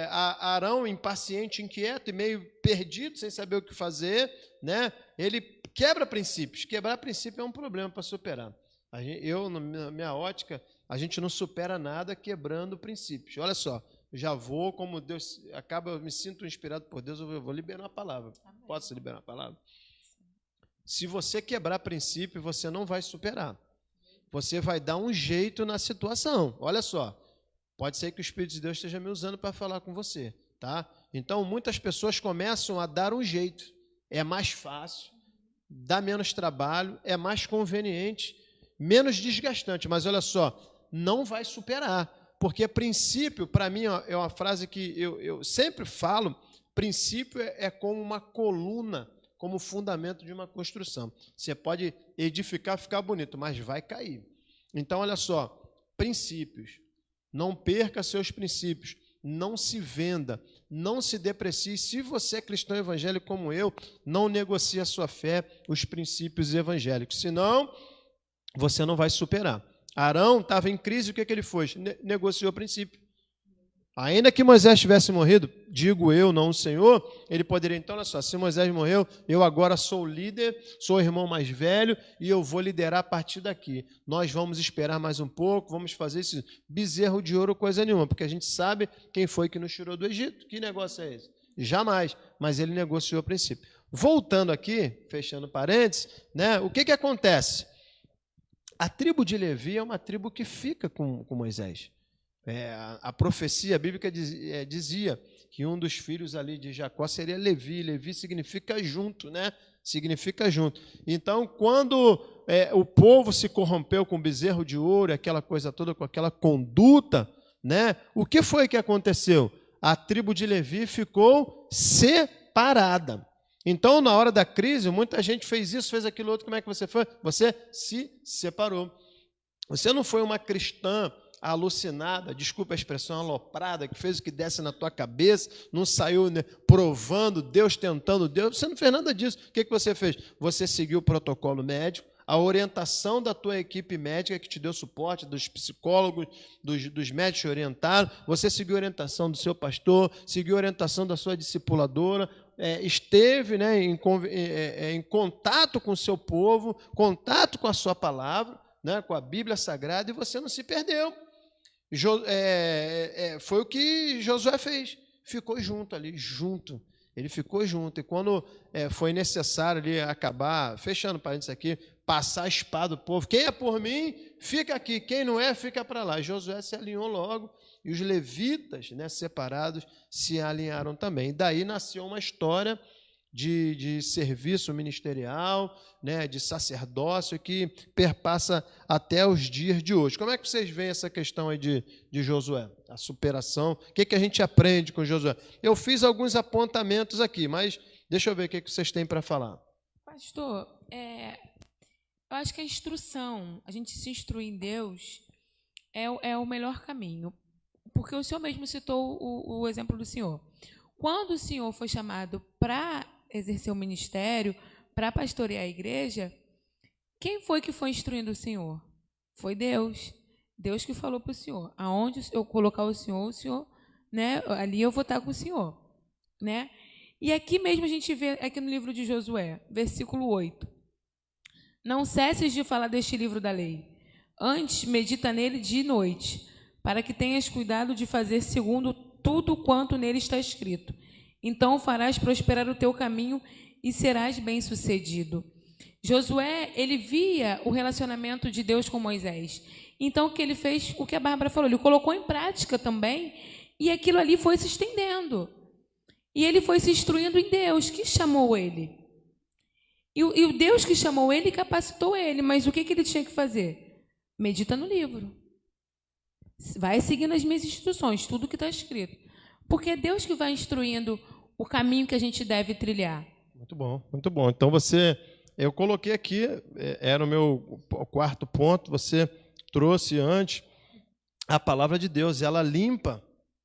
Arão impaciente, inquieto e meio perdido, sem saber o que fazer, né? Ele quebra princípios. Quebrar princípio é um problema para superar. Na minha ótica, a gente não supera nada quebrando princípios. Olha só, já vou, como Deus acaba, eu me sinto inspirado por Deus, eu vou liberar a palavra. Posso liberar a palavra? Se você quebrar princípio, você não vai superar. Você vai dar um jeito na situação. Olha só, pode ser que o Espírito de Deus esteja me usando para falar com você, tá? Então, muitas pessoas começam a dar um jeito. É mais fácil, dá menos trabalho, é mais conveniente, menos desgastante. Mas olha só, não vai superar. Porque princípio, para mim, é uma frase que eu sempre falo: princípio é como uma coluna, como fundamento de uma construção. Você pode edificar, ficar bonito, mas vai cair. Então, olha só, princípios. Não perca seus princípios. Não se venda. Não se deprecie. Se você é cristão evangélico como eu, não negocie a sua fé, os princípios evangélicos. Senão, você não vai superar. Arão estava em crise, o que ele fez? Negociou o princípio. Ainda que Moisés tivesse morrido, digo eu, não o Senhor, ele poderia, então, olha só, se Moisés morreu, eu agora sou o líder, sou o irmão mais velho e eu vou liderar a partir daqui. Nós vamos esperar mais um pouco, vamos fazer esse bezerro de ouro, coisa nenhuma, porque a gente sabe quem foi que nos tirou do Egito. Que negócio é esse? Jamais, mas ele negociou o princípio. Voltando aqui, fechando parênteses, né, o que acontece? A tribo de Levi é uma tribo que fica com Moisés. A profecia bíblica dizia que um dos filhos ali de Jacó seria Levi. Levi significa junto, né? Significa junto. Então, quando o povo se corrompeu com o bezerro de ouro, aquela coisa toda, com aquela conduta, né? O que foi que aconteceu? A tribo de Levi ficou separada. Então, na hora da crise, muita gente fez isso, fez aquilo outro. Como é que você foi? Você se separou. Você não foi uma cristã alucinada, desculpa a expressão, aloprada, que fez o que desce na tua cabeça, não saiu, né, provando Deus, tentando Deus. Você não fez nada disso. O que você fez? Você seguiu o protocolo médico, a orientação da tua equipe médica que te deu suporte, dos psicólogos, dos médicos que orientaram. Você seguiu a orientação do seu pastor, seguiu a orientação da sua discipuladora, esteve, né, em contato com o seu povo, contato com a sua palavra, né, com a Bíblia Sagrada e você não se perdeu. Foi o que Josué fez. Ficou junto ali, junto. Ele ficou junto. E quando foi necessário ali acabar, fechando parênteses aqui, passar a espada do povo, quem é por mim, fica aqui. Quem não é, fica para lá. Josué se alinhou logo e os levitas, né, separados se alinharam também. E daí nasceu uma história de serviço ministerial, né, de sacerdócio que perpassa até os dias de hoje. Como é que vocês veem essa questão aí de Josué? A superação, o que a gente aprende com Josué? Eu fiz alguns apontamentos aqui, mas deixa eu ver o que vocês têm para falar. Pastor, eu acho que a instrução, a gente se instruir em Deus, é o melhor caminho. Porque o senhor mesmo citou o exemplo do senhor. Quando o senhor foi chamado para exercer o ministério, para pastorear a igreja, quem foi que foi instruindo o senhor? Foi Deus. Deus que falou para o senhor. Aonde eu colocar o senhor, né, ali eu vou estar com o senhor. Né? E aqui mesmo a gente vê, aqui no livro de Josué, versículo 8. Não cesses de falar deste livro da lei. Antes, medita nele dia e noite, para que tenhas cuidado de fazer segundo tudo quanto nele está escrito. Então farás prosperar o teu caminho e serás bem-sucedido. Josué, ele via o relacionamento de Deus com Moisés. Então, o que ele fez, o que a Bárbara falou, ele colocou em prática também, e aquilo ali foi se estendendo. E ele foi se instruindo em Deus, que chamou ele. E o Deus que chamou ele capacitou ele, mas o que ele tinha que fazer? Medita no livro. Vai seguindo as minhas instruções, tudo que está escrito. Porque é Deus que vai instruindo o caminho que a gente deve trilhar. Muito bom, muito bom. Então eu coloquei aqui, era o meu quarto ponto, você trouxe antes a palavra de Deus. Ela limpa,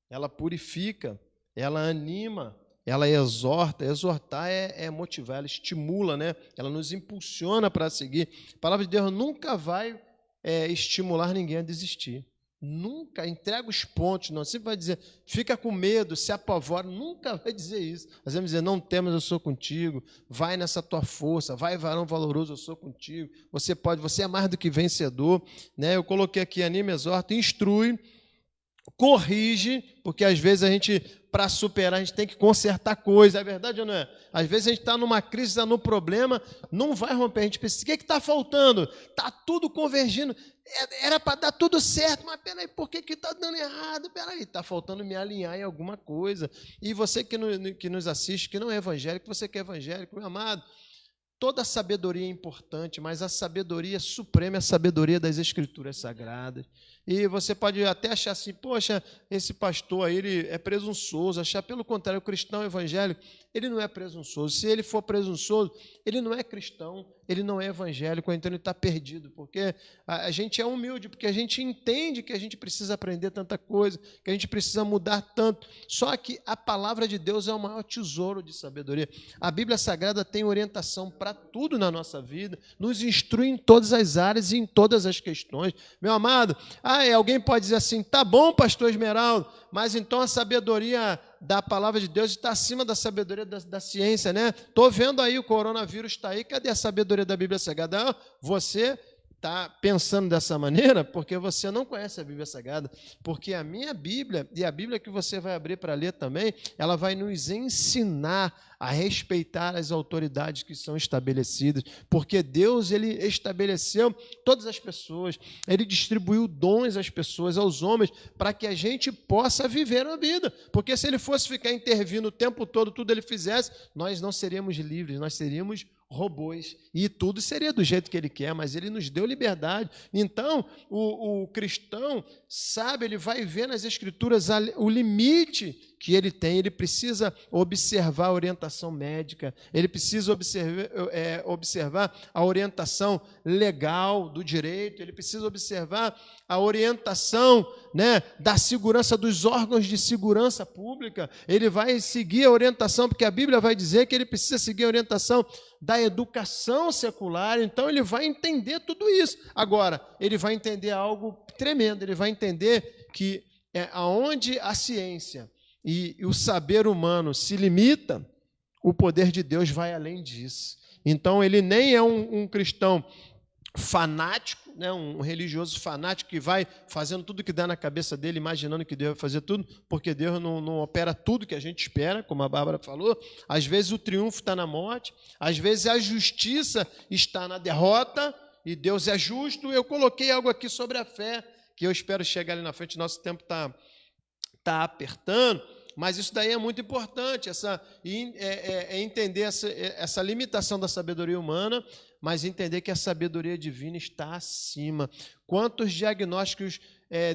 ela purifica, ela anima, ela exorta. Exortar é motivar, ela estimula, né? Ela nos impulsiona para seguir. A palavra de Deus nunca vai estimular ninguém a desistir. Nunca entrega os pontos, não. Sempre vai dizer, fica com medo, se apavora. Nunca vai dizer isso. Nós vamos dizer, não temas, eu sou contigo. Vai nessa tua força. Vai, varão valoroso, eu sou contigo. Você pode, você é mais do que vencedor. Né? Eu coloquei aqui, anima, exorta, instrui, corrige, porque às vezes a gente, para superar, a gente tem que consertar coisas. É verdade ou não é? Às vezes a gente está numa crise, está no problema, não vai romper. A gente pensa, o que está faltando? Está tudo convergindo. Era para dar tudo certo, mas peraí, por que está dando errado? Peraí, está faltando me alinhar em alguma coisa. E você que nos assiste, que não é evangélico, você que é evangélico, meu amado, toda a sabedoria é importante, mas a sabedoria suprema é a sabedoria das Escrituras Sagradas. E você pode até achar assim, poxa, esse pastor aí, ele é presunçoso. Achar, pelo contrário, o cristão evangélico, ele não é presunçoso. Se ele for presunçoso, ele não é cristão, ele não é evangélico, então ele está perdido. Porque a gente é humilde, porque a gente entende que a gente precisa aprender tanta coisa, que a gente precisa mudar tanto. Só que a palavra de Deus é o maior tesouro de sabedoria. A Bíblia Sagrada tem orientação para tudo na nossa vida, nos instrui em todas as áreas e em todas as questões. Meu amado, alguém pode dizer assim, tá bom, pastor Esmeraldo, mas então a sabedoria da palavra de Deus está acima da sabedoria da ciência, né? Estou vendo aí, o coronavírus está aí, cadê a sabedoria da Bíblia Sagrada? Não, você está pensando dessa maneira porque você não conhece a Bíblia Sagrada, porque a minha Bíblia, e a Bíblia que você vai abrir para ler também, ela vai nos ensinar a respeitar as autoridades que são estabelecidas, porque Deus, ele estabeleceu todas as pessoas, ele distribuiu dons às pessoas, aos homens, para que a gente possa viver a vida, porque se ele fosse ficar intervindo o tempo todo, tudo ele fizesse, nós não seríamos livres, nós seríamos robôs, e tudo seria do jeito que ele quer, mas ele nos deu liberdade. Então, o cristão sabe, ele vai ver nas Escrituras o limite que ele tem, ele precisa observar a orientação médica, ele precisa observar a orientação legal do direito, ele precisa observar a orientação, né, da segurança dos órgãos de segurança pública, ele vai seguir a orientação, porque a Bíblia vai dizer que ele precisa seguir a orientação da educação secular, então ele vai entender tudo isso. Agora, ele vai entender algo tremendo, ele vai entender que aonde a ciência e o saber humano se limita, o poder de Deus vai além disso. Então, ele nem é um cristão fanático, né? Um religioso fanático que vai fazendo tudo que dá na cabeça dele, imaginando que Deus vai fazer tudo, porque Deus não opera tudo que a gente espera, como a Bárbara falou. Às vezes o triunfo está na morte, às vezes a justiça está na derrota, e Deus é justo. Eu coloquei algo aqui sobre a fé, que eu espero chegar ali na frente, nosso tempo está apertando, mas isso daí é muito importante, entender essa limitação da sabedoria humana, mas entender que a sabedoria divina está acima. Quantos diagnósticos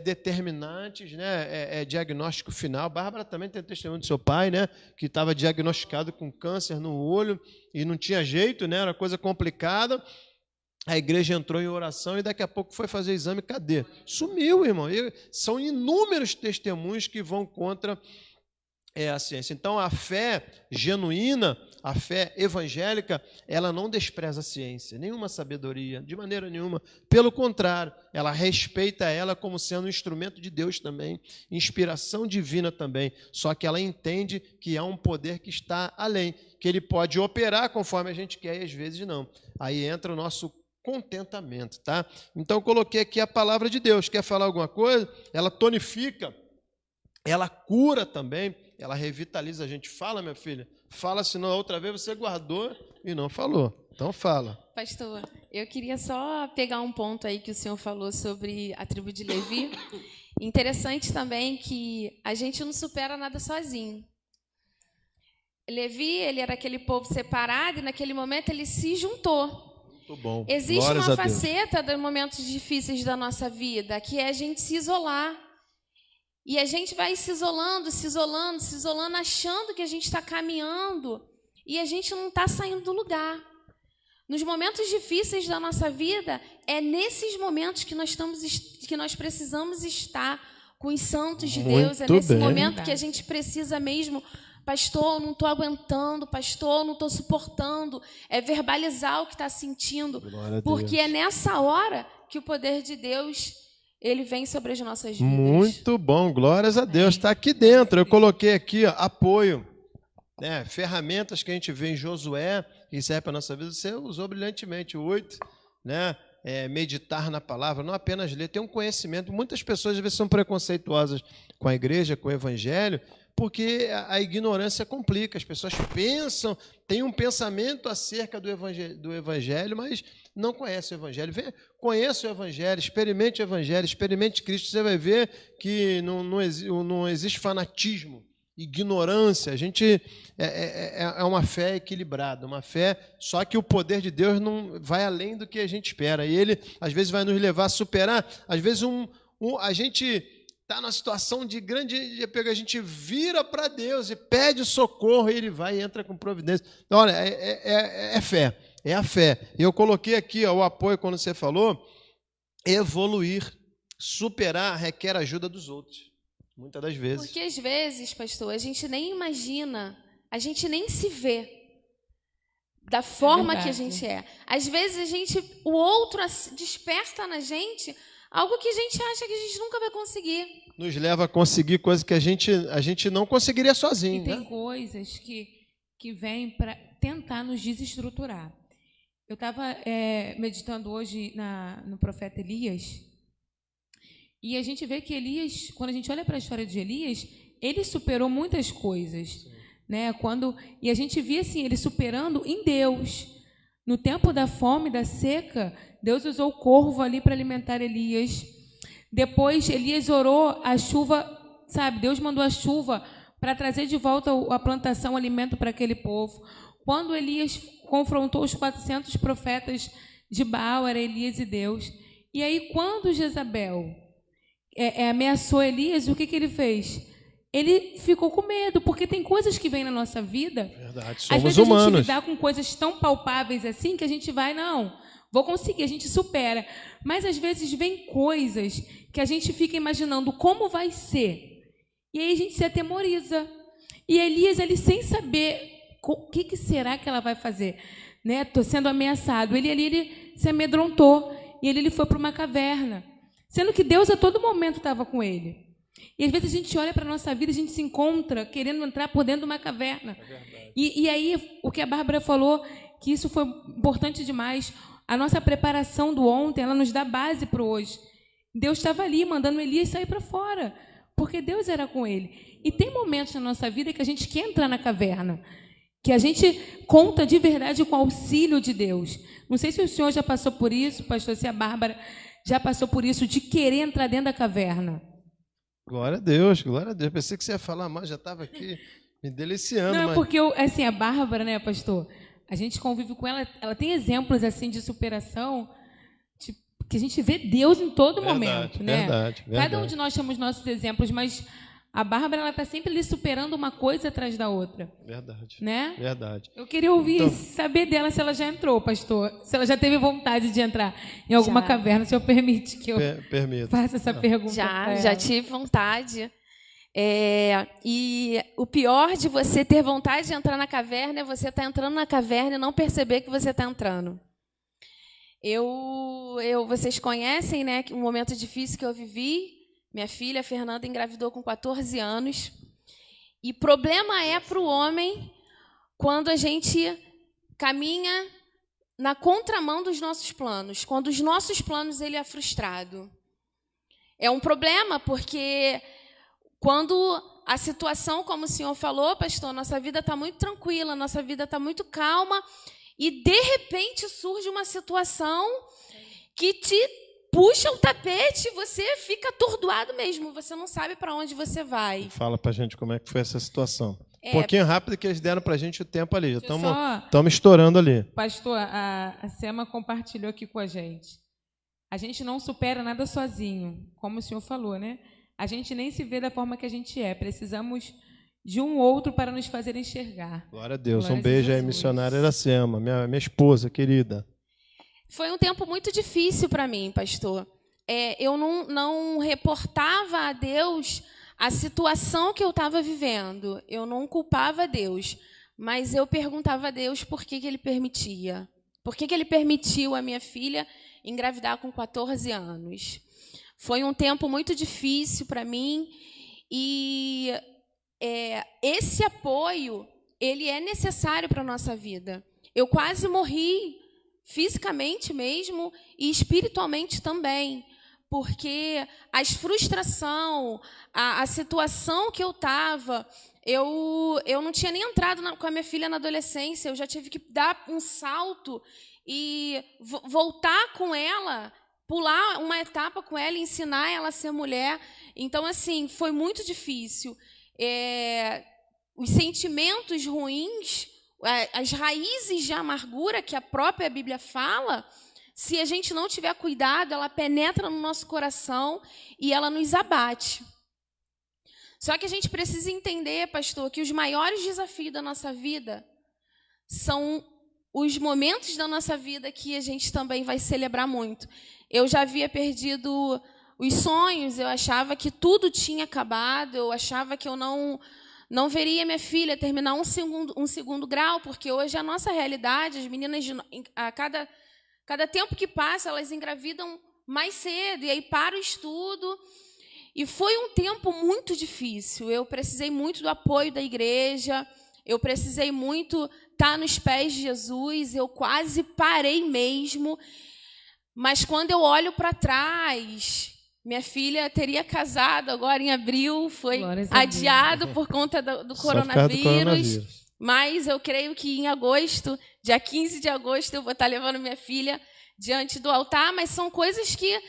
determinantes, né? Diagnóstico final. Bárbara também tem testemunho do seu pai, né? Que estava diagnosticado com câncer no olho e não tinha jeito, né? Era coisa complicada. A igreja entrou em oração e daqui a pouco foi fazer exame, cadê? Sumiu, irmão. São inúmeros testemunhos que vão contra a ciência. Então, a fé genuína, a fé evangélica, ela não despreza a ciência, nenhuma sabedoria, de maneira nenhuma. Pelo contrário, ela respeita ela como sendo um instrumento de Deus também, inspiração divina também. Só que ela entende que há um poder que está além, que ele pode operar conforme a gente quer e às vezes não. Aí entra o nosso contentamento, tá? Então, eu coloquei aqui a palavra de Deus. Quer falar alguma coisa? Ela tonifica, ela cura também, ela revitaliza a gente. Fala, minha filha. Fala, senão a outra vez você guardou e não falou. Então fala. Pastor, eu queria só pegar um ponto aí que o senhor falou sobre a tribo de Levi. Interessante também que a gente não supera nada sozinho. Levi, ele era aquele povo separado e naquele momento ele se juntou. Muito bom. Existe Glórias uma a Deus. faceta dos momentos difíceis da nossa vida, que é a gente se isolar. E a gente vai se isolando, achando que a gente está caminhando e a gente não está saindo do lugar. Nos momentos difíceis da nossa vida, é nesses momentos que nós precisamos estar com os santos de Deus. É nesse momento que a gente precisa mesmo, pastor, não estou aguentando, pastor, não estou suportando, é verbalizar o que está sentindo, porque é nessa hora que o poder de Deus ele vem sobre as nossas vidas. Muito bom, glórias a Deus. Está aqui dentro. Eu coloquei aqui, ó, apoio, né? Ferramentas que a gente vê em Josué, que serve para a nossa vida. Você usou brilhantemente. 8, né? Meditar na palavra, não apenas ler, ter um conhecimento. Muitas pessoas às vezes são preconceituosas com a igreja, com o evangelho, porque a ignorância complica. As pessoas pensam, têm um pensamento acerca do evangelho, mas não conhecem o evangelho. Conheça o evangelho, experimente Cristo. Você vai ver que não existe fanatismo, ignorância. A gente é uma fé equilibrada, uma fé, só que o poder de Deus não vai além do que a gente espera. E ele, às vezes, vai nos levar a superar. Às vezes, a gente está numa situação de grande apego, a gente vira para Deus e pede socorro, e ele vai e entra com providência. Então, olha, é fé, é a fé. Eu coloquei aqui, ó, o apoio quando você falou, evoluir, superar requer ajuda dos outros, muitas das vezes. Porque às vezes, pastor, a gente nem imagina, a gente nem se vê da forma que a gente é. Às vezes o outro desperta na gente algo que a gente acha que a gente nunca vai conseguir. Nos leva a conseguir coisas que a gente não conseguiria sozinho. E tem coisas que vêm para tentar nos desestruturar. Eu estava meditando hoje no profeta Elias, e a gente vê que Elias, quando a gente olha para a história de Elias, ele superou muitas coisas, né? E a gente via assim, ele superando em Deus. No tempo da fome, da seca, Deus usou o corvo ali para alimentar Elias. Depois, Elias orou a chuva, sabe? Deus mandou a chuva para trazer de volta a plantação, o alimento para aquele povo. Quando Elias confrontou os 400 profetas de Baal, era Elias e Deus. E aí, quando Jezabel ameaçou Elias, o que ele fez? Ele ficou com medo, porque tem coisas que vêm na nossa vida. Verdade, somos às vezes humanos. A gente lidar com coisas tão palpáveis assim que a gente vai, não, vou conseguir, a gente supera. Mas às vezes vem coisas que a gente fica imaginando como vai ser. E aí a gente se atemoriza. E Elias, ele sem saber o que será que ela vai fazer, né? Estou sendo ameaçado. Ele se amedrontou e ele foi para uma caverna, sendo que Deus a todo momento estava com ele. E às vezes a gente olha para a nossa vida, a gente se encontra querendo entrar por dentro de uma caverna. E aí, o que a Bárbara falou, que isso foi importante demais, A nossa preparação do ontem, ela nos dá base para o hoje. Deus estava ali, mandando Elias sair para fora, porque Deus era com ele. E tem momentos na nossa vida que a gente quer entrar na caverna, que a gente conta de verdade com o auxílio de Deus. Não sei se o senhor já passou por isso, pastor, se a Bárbara já passou por isso, de querer entrar dentro da caverna. Glória a Deus, glória a Deus. Pensei que você ia falar mais, já estava aqui me deliciando. Não, mas... porque assim, a Bárbara, né, pastor, a gente convive com ela, ela tem exemplos assim de superação, que a gente vê Deus em todo momento, né? Verdade. Cada um de nós temos nossos exemplos, mas a Bárbara, ela está sempre ali superando uma coisa atrás da outra. Verdade. Né? Verdade. Eu queria ouvir, saber dela se ela já entrou, pastor. Se ela já teve vontade de entrar em alguma caverna. Se eu permite que eu faça essa pergunta. Já tive vontade. E o pior de você ter vontade de entrar na caverna é você estar entrando na caverna e não perceber que você está entrando. Vocês conhecem, né, um momento difícil que eu vivi. Minha filha, Fernanda, engravidou com 14 anos. E problema é para o homem quando a gente caminha na contramão dos nossos planos, quando os nossos planos ele é frustrado. É um problema porque quando a situação, como o senhor falou, pastor, nossa vida está muito tranquila, nossa vida está muito calma, e de repente surge uma situação que te puxa o tapete, você fica atordoado mesmo, você não sabe para onde você vai. Fala para a gente como é que foi essa situação. Um pouquinho rápido que eles deram para a gente o tempo ali. Estamos estourando ali. Pastor, a Sema compartilhou aqui com a gente. A gente não supera nada sozinho, como o senhor falou, né? A gente nem se vê da forma que a gente é. Precisamos de um outro para nos fazer enxergar. Glória a Deus. Um beijo aí, missionária Iracema, minha esposa querida. Foi um tempo muito difícil para mim, pastor. Eu não reportava a Deus a situação que eu estava vivendo. Eu não culpava a Deus, mas eu perguntava a Deus por que Ele permitia. Por que Ele permitiu a minha filha engravidar com 14 anos? Foi um tempo muito difícil para mim e esse apoio ele é necessário para a nossa vida. Eu quase morri fisicamente mesmo e espiritualmente também, porque a frustração, a situação que eu estava, eu não tinha nem entrado com a minha filha na adolescência, eu já tive que dar um salto e voltar com ela, pular uma etapa com ela e ensinar ela a ser mulher. Então, assim, foi muito difícil. Os sentimentos ruins, as raízes de amargura que a própria Bíblia fala, se a gente não tiver cuidado, ela penetra no nosso coração e ela nos abate. Só que a gente precisa entender, pastor, que os maiores desafios da nossa vida são os momentos da nossa vida que a gente também vai celebrar muito. Eu já havia perdido os sonhos, eu achava que tudo tinha acabado, eu achava que eu não veria minha filha terminar um segundo grau, porque hoje a nossa realidade, as meninas, a cada tempo que passa, elas engravidam mais cedo, e aí para o estudo. E foi um tempo muito difícil. Eu precisei muito do apoio da igreja, eu precisei muito estar nos pés de Jesus, eu quase parei mesmo. Mas quando eu olho para trás, minha filha teria casado agora em abril, foi adiado por conta do coronavírus. Mas eu creio que em agosto, dia 15 de agosto, eu vou estar levando minha filha diante do altar. Mas são coisas que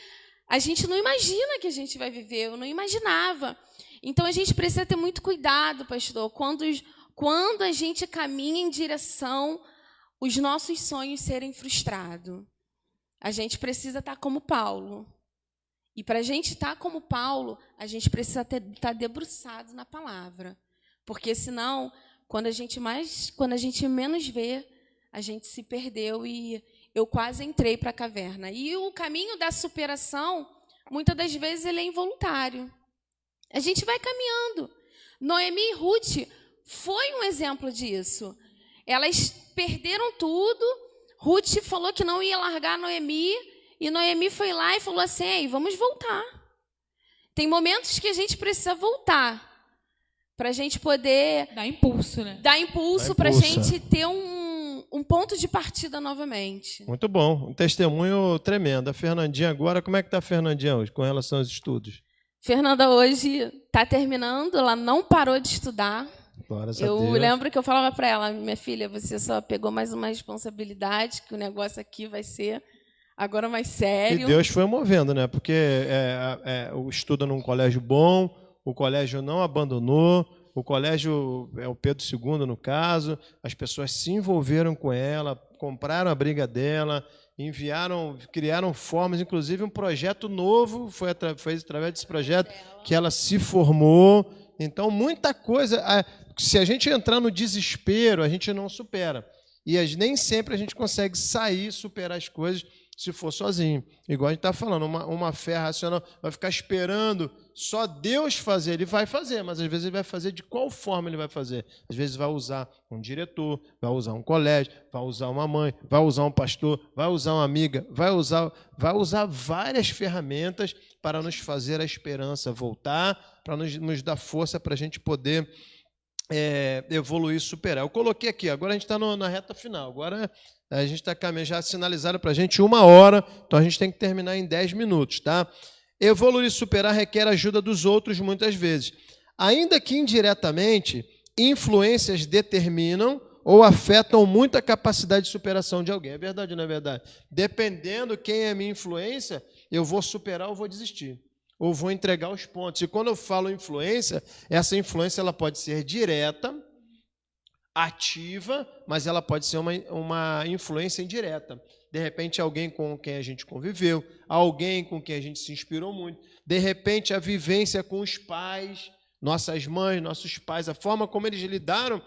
a gente não imagina que a gente vai viver, eu não imaginava. Então a gente precisa ter muito cuidado, pastor, quando a gente caminha em direção aos nossos sonhos serem frustrados. A gente precisa estar como Paulo. E para a gente estar como Paulo, a gente precisa estar debruçado na palavra. Porque senão, quando a gente menos vê, a gente se perdeu e eu quase entrei para a caverna. E o caminho da superação, muitas das vezes, ele é involuntário. A gente vai caminhando. Noemi e Ruth foi um exemplo disso. Elas perderam tudo. Ruth falou que não ia largar Noemi. E Noemi foi lá e falou assim, ei, vamos voltar. Tem momentos que a gente precisa voltar para a gente poder... Dar impulso, né? Dar impulso para a gente ter um ponto de partida novamente. Muito bom, um testemunho tremendo. A Fernandinha agora, como é que está a Fernandinha hoje com relação aos estudos? Fernanda hoje está terminando, ela não parou de estudar. Glórias a Eu Deus. lembro que eu falava para ela, minha filha, você só pegou mais uma responsabilidade, que o negócio aqui vai ser agora mais sério. E Deus foi movendo, né? Porque o estuda num colégio bom, o colégio não abandonou, o colégio é o Pedro II, no caso, as pessoas se envolveram com ela, compraram a briga dela, enviaram, criaram formas, inclusive um projeto novo, foi através desse projeto que ela se formou. Então, muita coisa. Se a gente entrar no desespero, a gente não supera. E nem sempre a gente consegue sair, superar as coisas, se for sozinho. Igual a gente está falando, uma fé racional vai ficar esperando só Deus fazer. Ele vai fazer, mas às vezes ele vai fazer de qual forma ele vai fazer. Às vezes vai usar um diretor, vai usar um colégio, vai usar uma mãe, vai usar um pastor, vai usar uma amiga, vai usar várias ferramentas para nos fazer a esperança voltar, para nos dar força para a gente poder evoluir e superar. Eu coloquei aqui, agora a gente está na reta final, agora a gente está caminhando, já sinalizaram para a gente 1 hora, então a gente tem que terminar em 10 minutos, tá? Evoluir e superar requer a ajuda dos outros muitas vezes. Ainda que indiretamente, influências determinam ou afetam muito a capacidade de superação de alguém. É verdade ou não é verdade? Dependendo quem é a minha influência, eu vou superar ou vou desistir. Ou vou entregar os pontos. E quando eu falo influência, essa influência ela pode ser direta, ativa, mas ela pode ser uma influência indireta. De repente, alguém com quem a gente conviveu, alguém com quem a gente se inspirou muito. De repente, a vivência com os pais, nossas mães, nossos pais, a forma como eles lidaram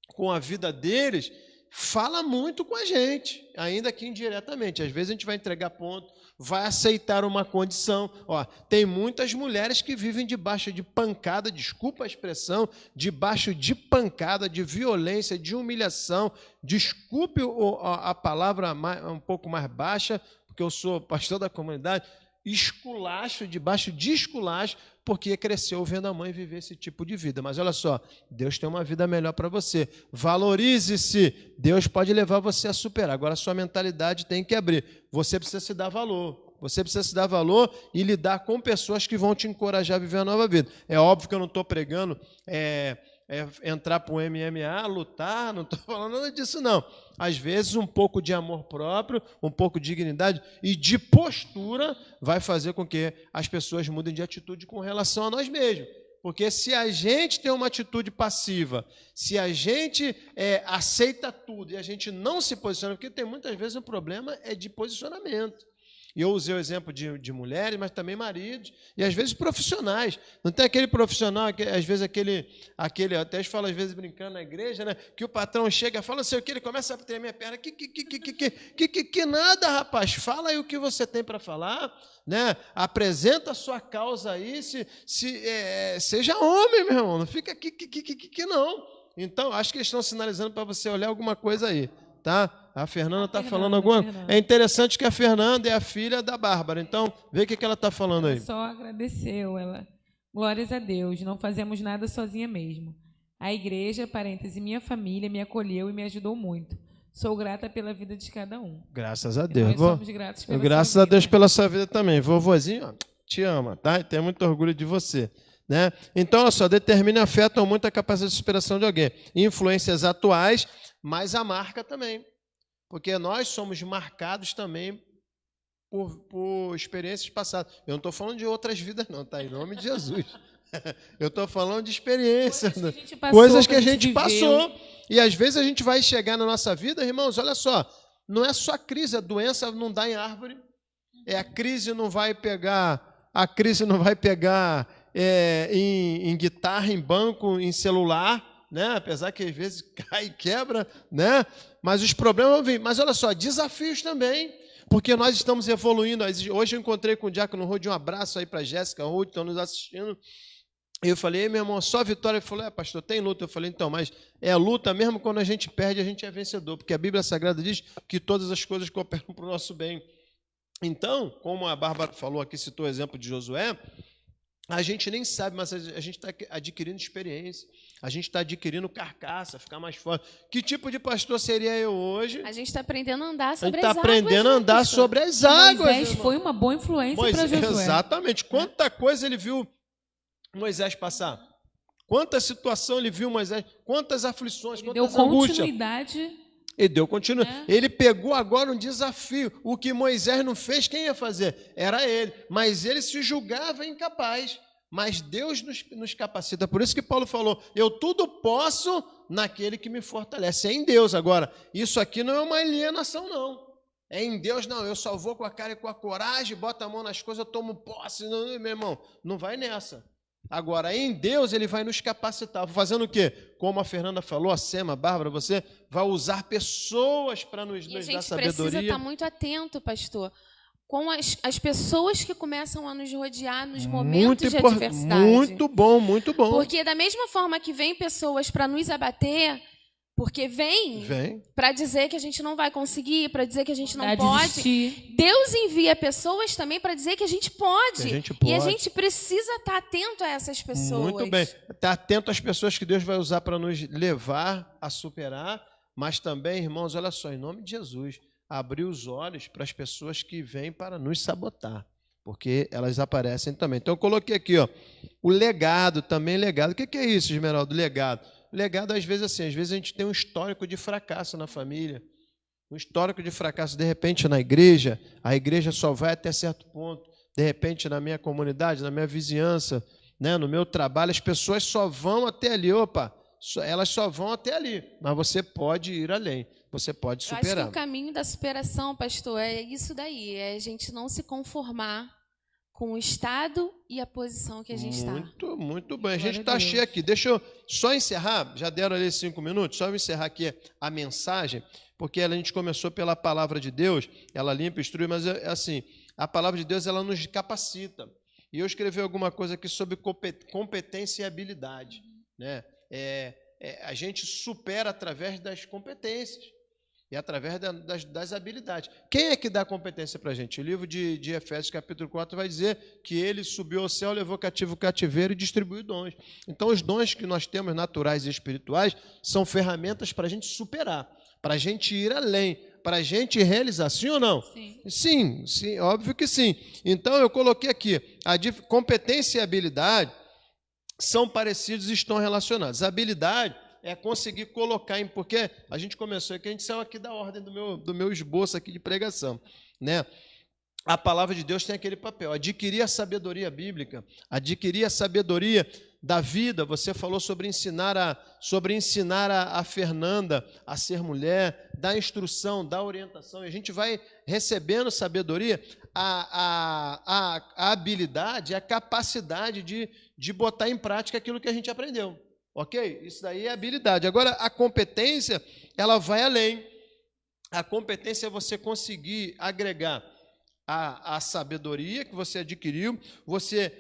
com a vida deles, fala muito com a gente, ainda que indiretamente. Às vezes a gente vai entregar ponto, vai aceitar uma condição. Ó, tem muitas mulheres que vivem debaixo de pancada, desculpa a expressão, debaixo de pancada, de violência, de humilhação. Desculpe a palavra um pouco mais baixa, porque eu sou pastor da comunidade, esculacho, debaixo de esculacho, porque cresceu vendo a mãe viver esse tipo de vida. Mas olha só, Deus tem uma vida melhor para você. Valorize-se. Deus pode levar você a superar. Agora, a sua mentalidade tem que abrir. Você precisa se dar valor. Você precisa se dar valor e lidar com pessoas que vão te encorajar a viver a nova vida. É óbvio que eu não estou pregando entrar para o MMA, lutar, não estou falando nada disso, não. Às vezes, um pouco de amor próprio, um pouco de dignidade e de postura vai fazer com que as pessoas mudem de atitude com relação a nós mesmos. Porque se a gente tem uma atitude passiva, se a gente aceita tudo e a gente não se posiciona, porque tem muitas vezes um problema de posicionamento. E eu usei o exemplo de mulheres, mas também maridos, e às vezes profissionais. Não tem aquele profissional, às vezes aquele até eu falo às vezes brincando na igreja, né? Que o patrão chega e fala, não sei o que, ele começa a tremer a perna. Que nada, rapaz, fala aí o que você tem para falar, né? Apresenta a sua causa aí, seja homem, meu irmão, não fica que não. Então, acho que eles estão sinalizando para você olhar alguma coisa aí, tá? A Fernanda está falando alguma coisa. É interessante que a Fernanda é a filha da Bárbara. Então, vê o que ela está falando aí. Só agradeceu ela. Glórias a Deus, não fazemos nada sozinha mesmo. A igreja, parêntese, minha família, me acolheu e me ajudou muito. Sou grata pela vida de cada um. Graças a Deus. Nós somos gratos pela Graças a Deus pela sua vida também. Vovozinho, ó, te ama, tá? E tem muito orgulho de você. Né? Então, olha só, determina e afetam muito a capacidade de superação de alguém. Influências atuais, mas a marca também. Porque nós somos marcados também por experiências passadas. Eu não estou falando de outras vidas, não, tá? Em nome de Jesus. Eu estou falando de experiências, coisas que a gente passou. E às vezes a gente vai chegar na nossa vida, irmãos, olha só, não é só crise, a doença não dá em árvore, a crise não vai pegar, em guitarra, em banco, em celular, né? Apesar que às vezes cai e quebra, né? Mas os problemas vão vir. Mas olha só, desafios também, porque nós estamos evoluindo. Hoje eu encontrei com o Diácono Rude, um abraço aí para Jéssica Rude, estão nos assistindo. Eu falei, meu irmão, só vitória. Ele falou, pastor, tem luta. Eu falei, então, mas é luta mesmo quando a gente perde, a gente é vencedor, porque a Bíblia Sagrada diz que todas as coisas cooperam para o nosso bem. Então, como a Bárbara falou aqui, citou o exemplo de Josué, A gente nem sabe, mas a gente está adquirindo experiência. A gente está adquirindo carcaça, ficar mais forte. Que tipo de pastor seria eu hoje? A gente está aprendendo a andar A gente sobre está as águas. aprendendo a andar pastor. sobre as águas. Moisés irmão. foi uma boa influência para Josué. Exatamente. Quanta coisa ele viu Moisés passar. Quanta situação ele viu Moisés. Quantas aflições, Ele deu quantas angústias. continuidade. Ele deu continuidade. Ele pegou agora um desafio. O que Moisés não fez, quem ia fazer? Era ele. Mas ele se julgava incapaz. Mas Deus nos capacita. Por isso que Paulo falou, eu tudo posso naquele que me fortalece. É em Deus. Agora, isso aqui não é uma alienação, não. É em Deus, não. Eu só vou com a cara e com a coragem, boto a mão nas coisas, eu tomo posse. Não, meu irmão, não vai nessa. Agora, em Deus, ele vai nos capacitar. Fazendo o quê? Como a Fernanda falou, a Sema, a Bárbara, você vai usar pessoas para nos E a dar gente precisa sabedoria. estar muito atento, pastor, com as pessoas que começam a nos rodear nos momentos de adversidade. Muito bom, muito bom. Porque da mesma forma que vem pessoas para nos abater, porque vem para dizer que a gente não vai conseguir, para dizer que a gente não Pra pode, desistir. Deus envia pessoas também para dizer que a gente pode. Que a gente E a pode. gente precisa estar atento a essas pessoas. Muito bem. Está atento às pessoas que Deus vai usar para nos levar a superar, mas também, irmãos, olha só, em nome de Jesus, abrir os olhos para as pessoas que vêm para nos sabotar, porque elas aparecem também. Então, eu coloquei aqui, ó, o legado, também legado. O que é isso, Esmeralda? Legado. Legado, às vezes, assim, às vezes a gente tem um histórico de fracasso na família, um histórico de fracasso, de repente, na igreja, a igreja só vai até certo ponto, de repente, na minha comunidade, na minha vizinhança, né, no meu trabalho, as pessoas só vão até ali, elas só vão até ali, mas você pode ir além, você pode Eu acho que superar. o caminho da superação, pastor, é isso daí, é a gente não se conformar com o estado e a posição que a gente está. Muito bem. A gente Glória está a Deus. cheio aqui. Deixa eu só encerrar, já deram ali 5 minutos, só eu encerrar aqui a mensagem, porque a gente começou pela palavra de Deus, ela limpa, instrui, mas é assim, a palavra de Deus ela nos capacita. E eu escrevi alguma coisa aqui sobre competência e habilidade, né? A gente supera através das competências e através das habilidades. Quem é que dá competência para a gente? O livro de Efésios, capítulo 4, vai dizer que ele subiu ao céu, levou cativo o cativeiro e distribuiu dons. Então, os dons que nós temos, naturais e espirituais, são ferramentas para a gente superar, para a gente ir além, para a gente realizar. Sim ou não? Sim. Sim, óbvio que sim. Então, eu coloquei aqui, competência e habilidade são parecidos e estão relacionados. A habilidade é conseguir colocar em... Porque a gente começou aqui, a gente saiu aqui da ordem do meu esboço aqui de pregação, né? A palavra de Deus tem aquele papel, adquirir a sabedoria bíblica, adquirir a sabedoria da vida. Você falou sobre ensinar a Fernanda a ser mulher, dar instrução, dar orientação, e a gente vai recebendo sabedoria, a habilidade, a capacidade de botar em prática aquilo que a gente aprendeu. Ok? Isso daí é habilidade. Agora, a competência, ela vai além. A competência é você conseguir agregar a sabedoria que você adquiriu, você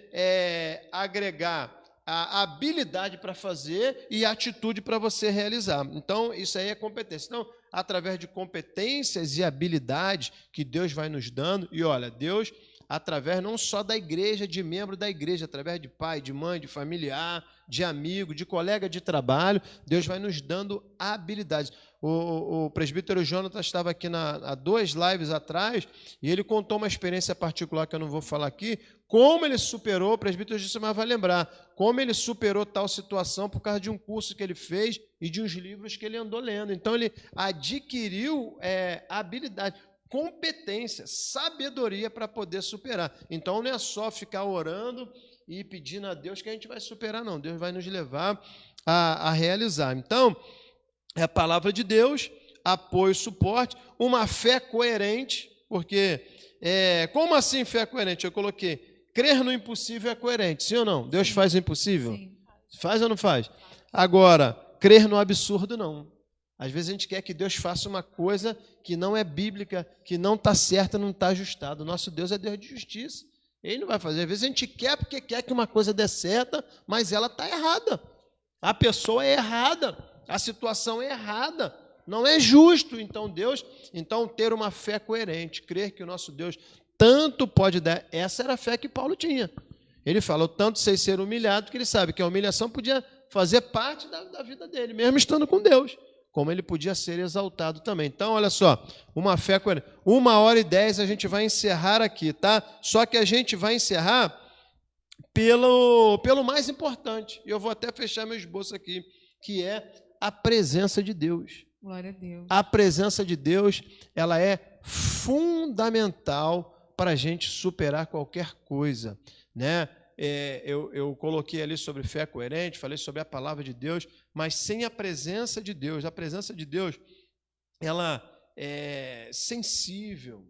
agregar a habilidade para fazer e a atitude para você realizar. Então, isso aí é competência. Então, através de competências e habilidades que Deus vai nos dando, e olha, Deus, através não só da igreja, de membro da igreja, através de pai, de mãe, de familiar, de amigo, de colega de trabalho, Deus vai nos dando habilidades. O presbítero Jonatas estava aqui há 2 lives atrás e ele contou uma experiência particular que eu não vou falar aqui, como ele superou, o presbítero disse, mas vai lembrar, como ele superou tal situação por causa de um curso que ele fez e de uns livros que ele andou lendo. Então, ele adquiriu habilidade, competência, sabedoria para poder superar. Então, não é só ficar orando e pedindo a Deus que a gente vai superar, não. Deus vai nos levar a realizar. Então, é a palavra de Deus, apoio, suporte, uma fé coerente, porque, como assim fé coerente? Eu coloquei, crer no impossível é coerente, sim ou não? Deus faz o impossível? Sim. Faz ou não faz? Agora, crer no absurdo, não. Às vezes a gente quer que Deus faça uma coisa que não é bíblica, que não está certa, não está ajustada. O nosso Deus é Deus de justiça. Ele não vai fazer. Às vezes a gente quer porque quer que uma coisa dê certa, mas ela está errada. A pessoa é errada. A situação é errada. Não é justo. Então ter uma fé coerente, crer que o nosso Deus tanto pode dar. Essa era a fé que Paulo tinha. Ele falou tanto sem ser humilhado que ele sabe que a humilhação podia fazer parte da vida dele, mesmo estando com Deus, como ele podia ser exaltado também. Então, olha só, uma fé coerente. 1h10 a gente vai encerrar aqui, tá? Só que a gente vai encerrar pelo mais importante. E eu vou até fechar meu esboço aqui, que é a presença de Deus. Glória a Deus. A presença de Deus, ela é fundamental para a gente superar qualquer coisa, né? Eu coloquei ali sobre fé coerente, falei sobre a palavra de Deus, mas sem a presença de Deus, ela é sensível,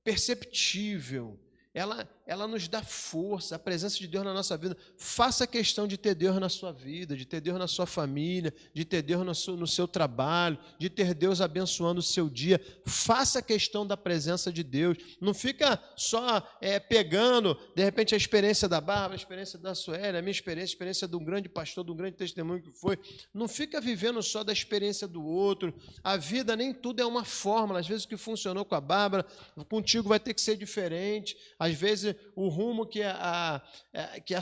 perceptível, ela nos dá força, a presença de Deus na nossa vida. Faça questão de ter Deus na sua vida, de ter Deus na sua família, de ter Deus no seu trabalho, de ter Deus abençoando o seu dia. Faça questão da presença de Deus. Não fica só pegando, de repente, a experiência da Bárbara, a experiência da Sueli, a minha experiência, a experiência de um grande pastor, de um grande testemunho que foi. Não fica vivendo só da experiência do outro. A vida, nem tudo é uma fórmula. Às vezes o que funcionou com a Bárbara, contigo vai ter que ser diferente. Às vezes o rumo que a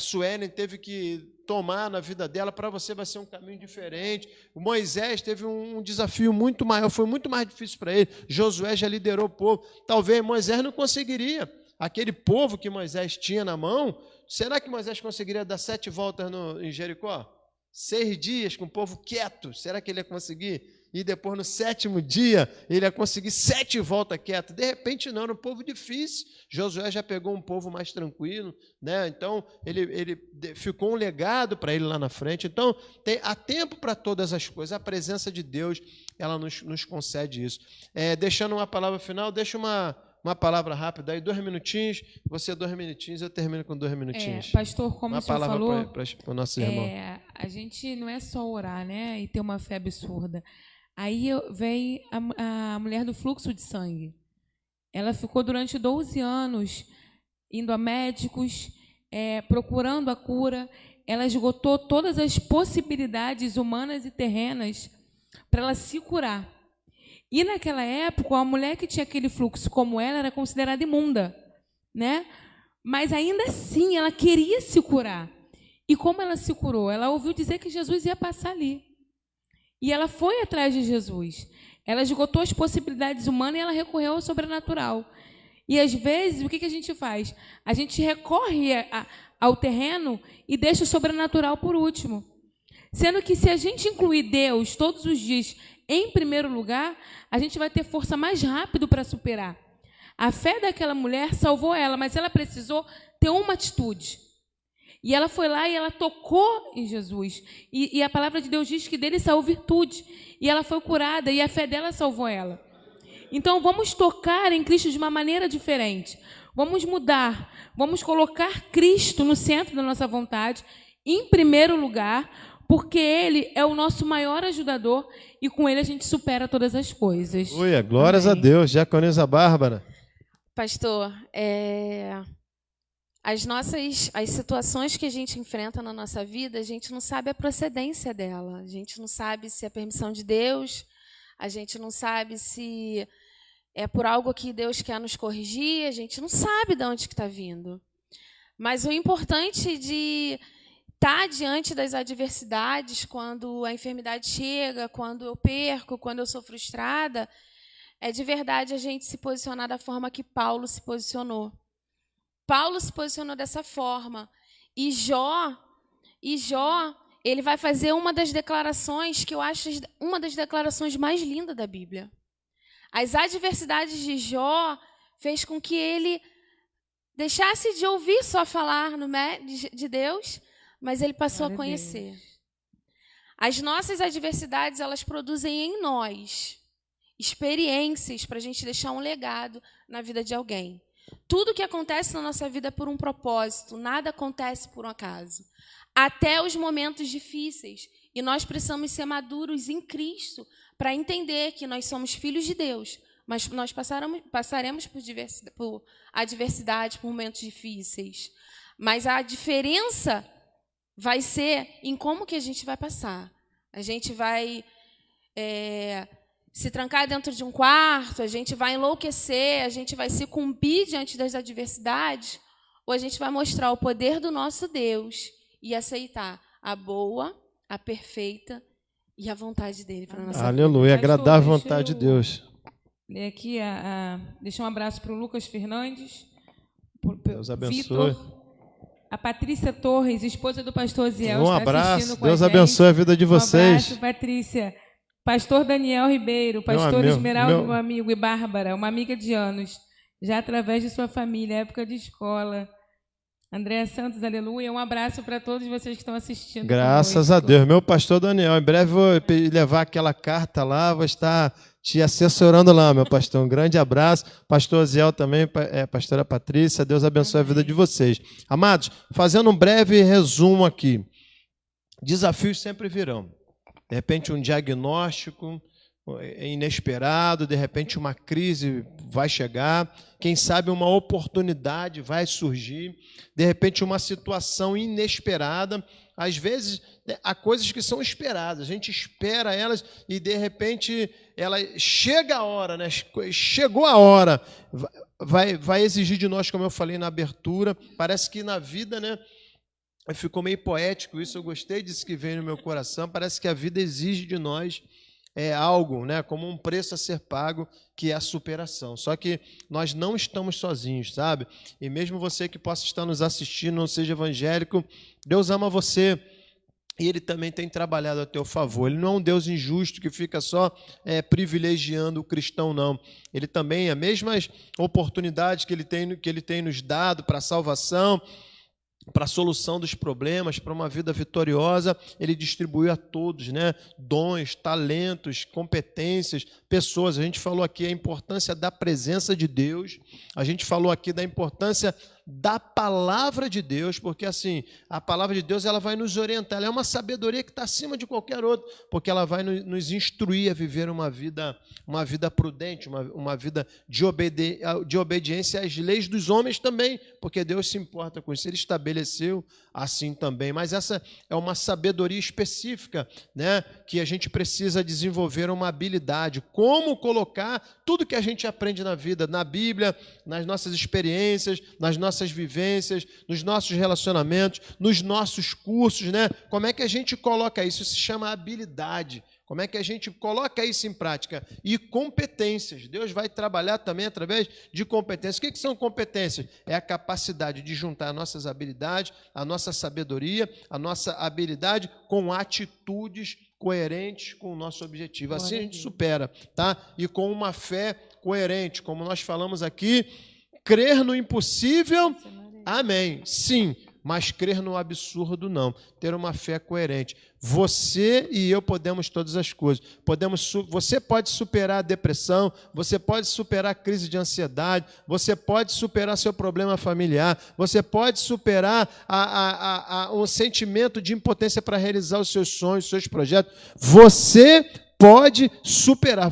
Suelen teve que tomar na vida dela, para você vai ser um caminho diferente. O Moisés teve um desafio muito maior, foi muito mais difícil para ele. Josué já liderou o povo. Talvez Moisés não conseguiria. Aquele povo que Moisés tinha na mão, será que Moisés conseguiria dar 7 voltas em Jericó? 6 dias com o povo quieto, será que ele ia conseguir? E depois, no 7º dia, ele ia conseguir 7 voltas quieto. De repente, não, era um povo difícil. Josué já pegou um povo mais tranquilo, né? Então, ele ficou um legado para ele lá na frente. Então, há tempo para todas as coisas. A presença de Deus, ela nos concede isso. Deixando uma palavra final, deixa uma palavra rápida aí, 2 minutinhos, você 2 minutinhos, eu termino com 2 minutinhos. Pastor, como o senhor falou, uma palavra para o nosso irmão. A gente não é só orar, né, e ter uma fé absurda. Aí vem a mulher do fluxo de sangue. Ela ficou durante 12 anos indo a médicos, procurando a cura. Ela esgotou todas as possibilidades humanas e terrenas para ela se curar. E naquela época, a mulher que tinha aquele fluxo como ela era considerada imunda, né? Mas ainda assim, ela queria se curar. E como ela se curou? Ela ouviu dizer que Jesus ia passar ali. E ela foi atrás de Jesus. Ela esgotou as possibilidades humanas e ela recorreu ao sobrenatural. E às vezes, o que a gente faz? A gente recorre ao terreno e deixa o sobrenatural por último. Sendo que se a gente incluir Deus todos os dias em primeiro lugar, a gente vai ter força mais rápido para superar. A fé daquela mulher salvou ela, mas ela precisou ter uma atitude. E ela foi lá e ela tocou em Jesus. E a palavra de Deus diz que dele saiu virtude. E ela foi curada e a fé dela salvou ela. Então vamos tocar em Cristo de uma maneira diferente. Vamos mudar. Vamos colocar Cristo no centro da nossa vontade, em primeiro lugar, porque Ele é o nosso maior ajudador e com Ele a gente supera todas as coisas. Aleluia, glórias a Deus. Diaconisa Bárbara. Pastor, as situações que a gente enfrenta na nossa vida, a gente não sabe a procedência dela. A gente não sabe se é permissão de Deus, a gente não sabe se é por algo que Deus quer nos corrigir, a gente não sabe de onde que está vindo. Mas o importante de estar diante das adversidades, quando a enfermidade chega, quando eu perco, quando eu sou frustrada, é de verdade a gente se posicionar da forma que Paulo se posicionou. Paulo se posicionou dessa forma. E Jó, ele vai fazer uma das declarações que eu acho uma das declarações mais lindas da Bíblia. As adversidades de Jó fez com que ele deixasse de ouvir só falar de Deus, mas ele passou a conhecer. As nossas adversidades, elas produzem em nós experiências para a gente deixar um legado na vida de alguém. Tudo que acontece na nossa vida é por um propósito, nada acontece por um acaso. Até os momentos difíceis. E nós precisamos ser maduros em Cristo para entender que nós somos filhos de Deus, mas nós passaremos por adversidade, por momentos difíceis. Mas a diferença vai ser em como que a gente vai passar. A gente vai se trancar dentro de um quarto, a gente vai enlouquecer, a gente vai sucumbir diante das adversidades, ou a gente vai mostrar o poder do nosso Deus e aceitar a boa, a perfeita e a vontade dele para nossa vida. Aleluia, Pastor, agradar a deixa vontade de eu Deus. ler aqui, deixa um abraço para o Lucas Fernandes, Deus abençoe. Vitor, a Patrícia Torres, esposa do pastor Ziel, Um está abraço, assistindo com Deus a gente. abençoe a vida de Um vocês. abraço, Patrícia. Pastor Daniel Ribeiro, pastor amigo, Esmeralda, meu amigo, e Bárbara, uma amiga de anos, já através de sua família, época de escola. Andréa Santos, aleluia. Um abraço para todos vocês que estão assistindo. Graças a Deus. Meu pastor Daniel, em breve vou levar aquela carta lá, vou estar te assessorando lá, meu pastor. Um grande abraço. Pastor Ziel também, pastora Patrícia, Deus abençoe a vida de vocês. Amados, fazendo um breve resumo aqui. Desafios sempre virão. De repente um diagnóstico inesperado, de repente uma crise vai chegar, quem sabe uma oportunidade vai surgir, de repente uma situação inesperada. Às vezes há coisas que são esperadas, a gente espera elas e de repente ela chega a hora, né? Chegou a hora, vai exigir de nós, como eu falei na abertura. Parece que na vida, né, ficou meio poético isso, eu gostei disso que veio no meu coração. Parece que a vida exige de nós algo, né, como um preço a ser pago, que é a superação. Só que nós não estamos sozinhos, sabe? E mesmo você que possa estar nos assistindo, não seja evangélico, Deus ama você e Ele também tem trabalhado a teu favor. Ele não é um Deus injusto que fica só privilegiando o cristão, não. Ele também, as mesmas oportunidades que Ele tem nos dado para a salvação, para a solução dos problemas, para uma vida vitoriosa, Ele distribuiu a todos, né? Dons, talentos, competências, pessoas. A gente falou aqui a importância da presença de Deus, a gente falou aqui da importância da palavra de Deus, porque assim, a palavra de Deus ela vai nos orientar, ela é uma sabedoria que está acima de qualquer outra, porque ela vai nos instruir a viver uma vida prudente, uma vida de obediência às leis dos homens também, porque Deus se importa com isso, Ele estabeleceu assim também. Mas essa é uma sabedoria específica, né, que a gente precisa desenvolver uma habilidade, como colocar tudo que a gente aprende na vida, na Bíblia, nas nossas experiências, nas nossas vivências, nos nossos relacionamentos, nos nossos cursos, né? Como é que a gente coloca isso? Isso se chama habilidade. Como é que a gente coloca isso em prática? E competências. Deus vai trabalhar também através de competências. O que são competências? É a capacidade de juntar nossas habilidades, a nossa sabedoria, a nossa habilidade com atitudes coerentes com o nosso objetivo. Assim a gente supera, tá? E com uma fé coerente, como nós falamos aqui, crer no impossível, amém, sim, mas crer no absurdo não, ter uma fé coerente. Você e eu podemos todas as coisas. Você pode superar a depressão, você pode superar a crise de ansiedade, você pode superar seu problema familiar, você pode superar um sentimento de impotência para realizar os seus sonhos, os seus projetos. Você pode superar.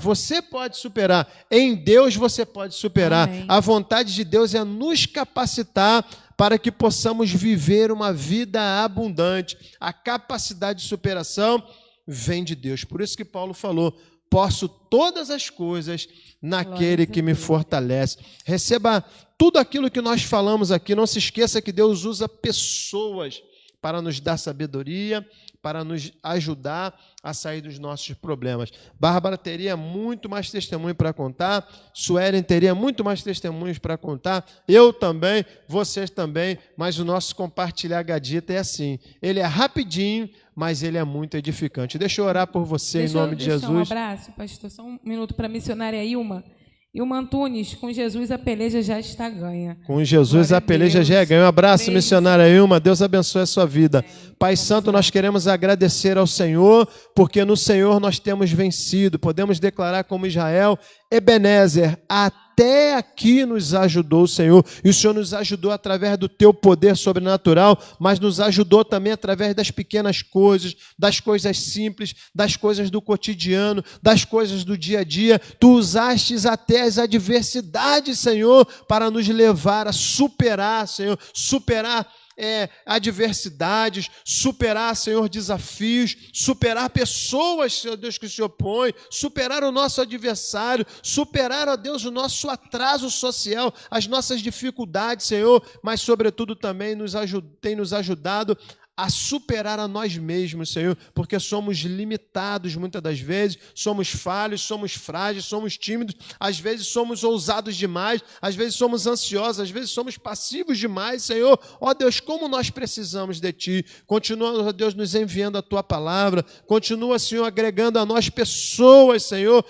Em Deus você pode superar. Amém. A vontade de Deus é nos capacitar para que possamos viver uma vida abundante. A capacidade de superação vem de Deus. Por isso que Paulo falou: posso todas as coisas naquele que me fortalece. Receba tudo aquilo que nós falamos aqui. Não se esqueça que Deus usa pessoas para nos dar sabedoria, para nos ajudar a sair dos nossos problemas. Bárbara teria muito mais testemunho para contar, Suelen teria muito mais testemunhos para contar, eu também, vocês também, mas o nosso compartilhar Gadita é assim, ele é rapidinho, mas ele é muito edificante. Deixa eu orar por você em nome de Jesus. Um abraço, pastor, só um minuto para a missionária Ilma. Ilma Antunes, com Jesus a peleja já está ganha. Com Jesus Glória a peleja já é ganha. Um abraço, missionária Ilma. Deus abençoe a sua vida. Pai Santo, nós queremos agradecer ao Senhor, porque no Senhor nós temos vencido. Podemos declarar como Israel: Ebenezer, até aqui nos ajudou o Senhor. E o Senhor nos ajudou através do teu poder sobrenatural, mas nos ajudou também através das pequenas coisas, das coisas simples, das coisas do cotidiano, das coisas do dia a dia. Tu usastes até as adversidades, Senhor, para nos levar a superar, Senhor, superar adversidades, superar, Senhor, desafios, superar pessoas, Senhor Deus, que se opõem, superar o nosso adversário, superar, ó Deus, o nosso atraso social, as nossas dificuldades, Senhor, mas sobretudo também tem nos ajudado a superar a nós mesmos, Senhor, porque somos limitados muitas das vezes, somos falhos, somos frágeis, somos tímidos, às vezes somos ousados demais, às vezes somos ansiosos, às vezes somos passivos demais, Senhor. Ó Deus, como nós precisamos de Ti. Continua, ó Deus, nos enviando a Tua palavra, continua, Senhor, agregando a nós pessoas, Senhor,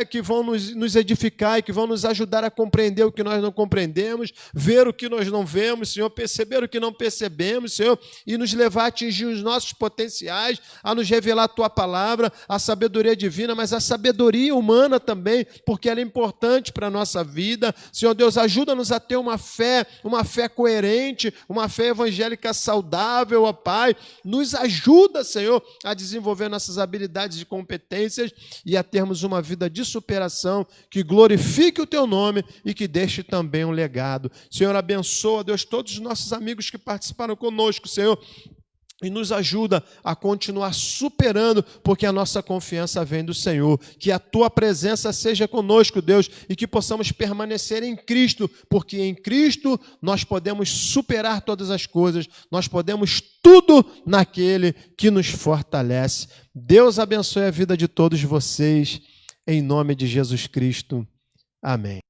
que vão nos edificar e que vão nos ajudar a compreender o que nós não compreendemos, ver o que nós não vemos, Senhor, perceber o que não percebemos, Senhor, e nos levar a atingir os nossos potenciais, a nos revelar a Tua palavra, a sabedoria divina, mas a sabedoria humana também, porque ela é importante para a nossa vida. Senhor Deus, ajuda-nos a ter uma fé coerente, uma fé evangélica saudável, ó Pai. Nos ajuda, Senhor, a desenvolver nossas habilidades e competências e a termos uma vida de superação que glorifique o Teu nome e que deixe também um legado. Senhor, abençoa, Deus, todos os nossos amigos que participaram conosco, Senhor, e nos ajuda a continuar superando, porque a nossa confiança vem do Senhor. Que a Tua presença seja conosco, Deus, e que possamos permanecer em Cristo, porque em Cristo nós podemos superar todas as coisas, nós podemos tudo naquele que nos fortalece. Deus abençoe a vida de todos vocês, em nome de Jesus Cristo. Amém.